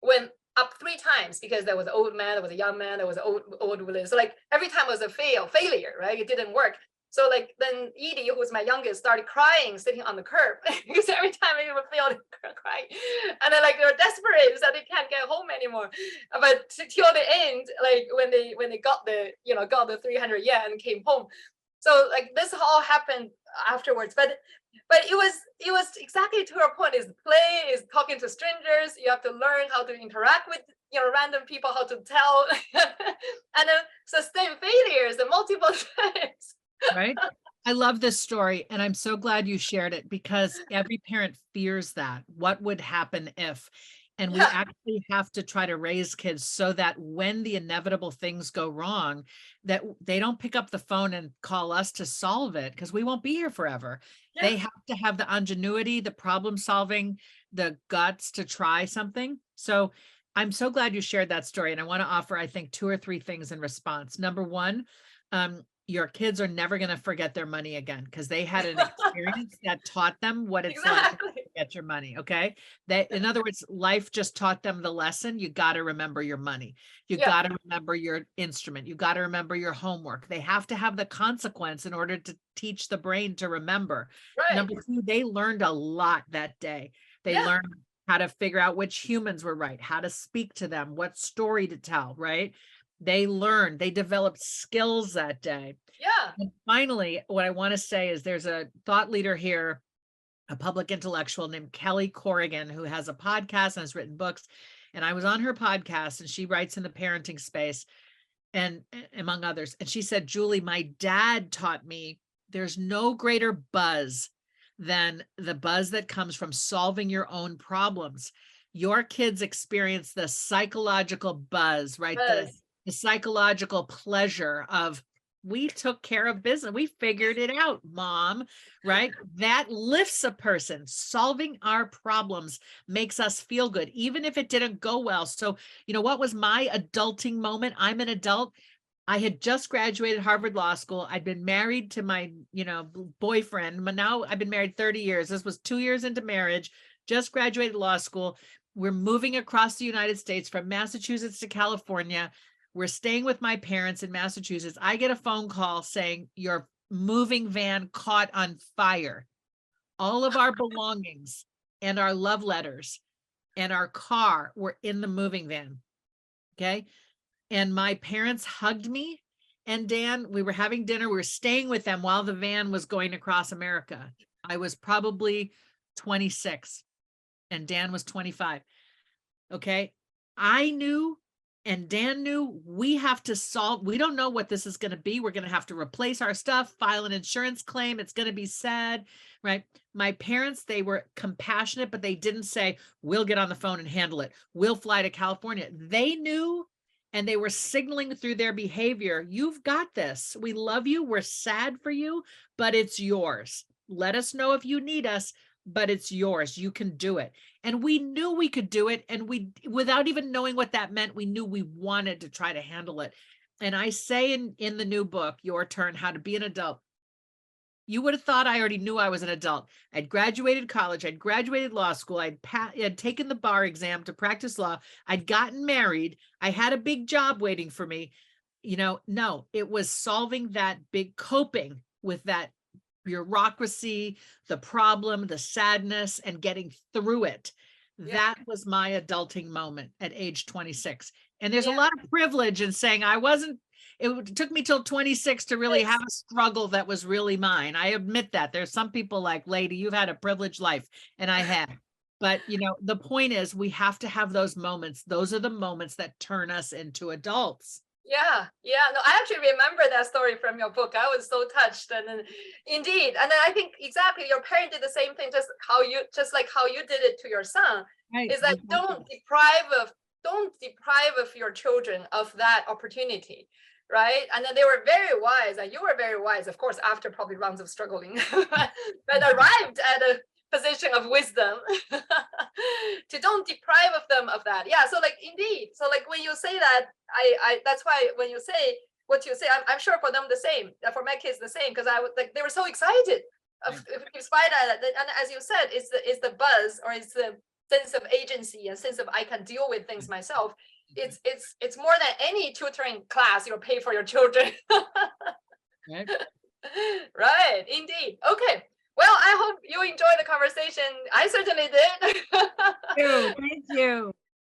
went up 3 times, because there was an old man, there was a young man, there was an old woman. So like every time was a failure, right? It didn't work. So like then Edie, who was my youngest, started crying, sitting on the curb, because every time they would fail, crying. And then like they were desperate, so they can't get home anymore. But till the end, like when they got the 300 yen and came home. So like this all happened afterwards, but it was exactly to your point, is play, is talking to strangers. You have to learn how to interact with random people, how to tell, and then sustain failures multiple times. Right. I love this story, and I'm so glad you shared it, because every parent fears that. What would happen if? And we actually have to try to raise kids so that when the inevitable things go wrong, that they don't pick up the phone and call us to solve it, because we won't be here forever. Yeah. They have to have the ingenuity, the problem solving, the guts to try something. So I'm so glad you shared that story. And I want to offer, I think, 2 or 3 things in response. Number one, your kids are never going to forget their money again, because they had an experience that taught them what it's like to get your money. Okay. In other words, life just taught them the lesson. You got to remember your money. You got to remember your instrument. You got to remember your homework. They have to have the consequence in order to teach the brain to remember. Right. Number 2, they learned a lot that day. They learned how to figure out which humans were right, how to speak to them, what story to tell, right? They learned, they developed skills that day. Yeah. And finally, what I want to say is there's a thought leader here, a public intellectual named Kelly Corrigan, who has a podcast and has written books. And I was on her podcast, and she writes in the parenting space, and among others. And she said, Julie, my dad taught me there's no greater buzz than the buzz that comes from solving your own problems. Your kids experience the psychological buzz, right? The psychological pleasure of, we took care of business. We figured it out, mom, right? That lifts a person. Solving our problems makes us feel good, even if it didn't go well. So, what was my adulting moment? I'm an adult. I had just graduated Harvard Law School. I'd been married to my, boyfriend, but now I've been married 30 years. This was 2 years into marriage, just graduated law school. We're moving across the United States from Massachusetts to California. We're staying with my parents in Massachusetts. I get a phone call saying your moving van caught on fire. All of our belongings and our love letters and our car were in the moving van. Okay. And my parents hugged me. And Dan, we were having dinner. We were staying with them while the van was going across America. I was probably 26 and Dan was 25. Okay. I knew, and Dan knew, we have to solve, we don't know what this is going to be. We're going to have to replace our stuff, file an insurance claim. It's going to be sad, right? My parents, they were compassionate, but they didn't say, we'll get on the phone and handle it. We'll fly to California. They knew, and they were signaling through their behavior, you've got this. We love you. We're sad for you, but it's yours. Let us know if you need us, but it's yours. You can do it. And we knew we could do it. And we, without even knowing what that meant, we knew we wanted to try to handle it. And I say in the new book, Your Turn, How to Be an Adult, you would have thought I already knew I was an adult. I'd graduated college. I'd graduated law school. I'd taken the bar exam to practice law. I'd gotten married. I had a big job waiting for me. No, it was solving that big, coping with that bureaucracy, the problem, the sadness, and getting through it. That was my adulting moment at age 26. And there's a lot of privilege in saying it took me till 26 to really have a struggle that was really mine. I admit that. There's some people like, lady, you've had a privileged life, and I have. But, the point is we have to have those moments. Those are the moments that turn us into adults. Yeah. No, I actually remember that story from your book. I was so touched, and then indeed, and then I think exactly your parent did the same thing, just like how you did it to your son. Right. Is that don't deprive of your children of that opportunity, right? And then they were very wise, and you were very wise, of course, after probably rounds of struggling, but arrived at a position of wisdom to don't deprive of them of that. Yeah. So like, indeed. So like when you say that, I that's why when you say what you say, I'm sure for them the same, for my kids the same, because I was like, they were so excited despite that. And as you said, it's the buzz, or it's the sense of agency and sense of I can deal with things myself. It's more than any tutoring class you'll pay for your children. Right. Right. Indeed. Okay. Well, I hope you enjoyed the conversation. I certainly did. Thank you.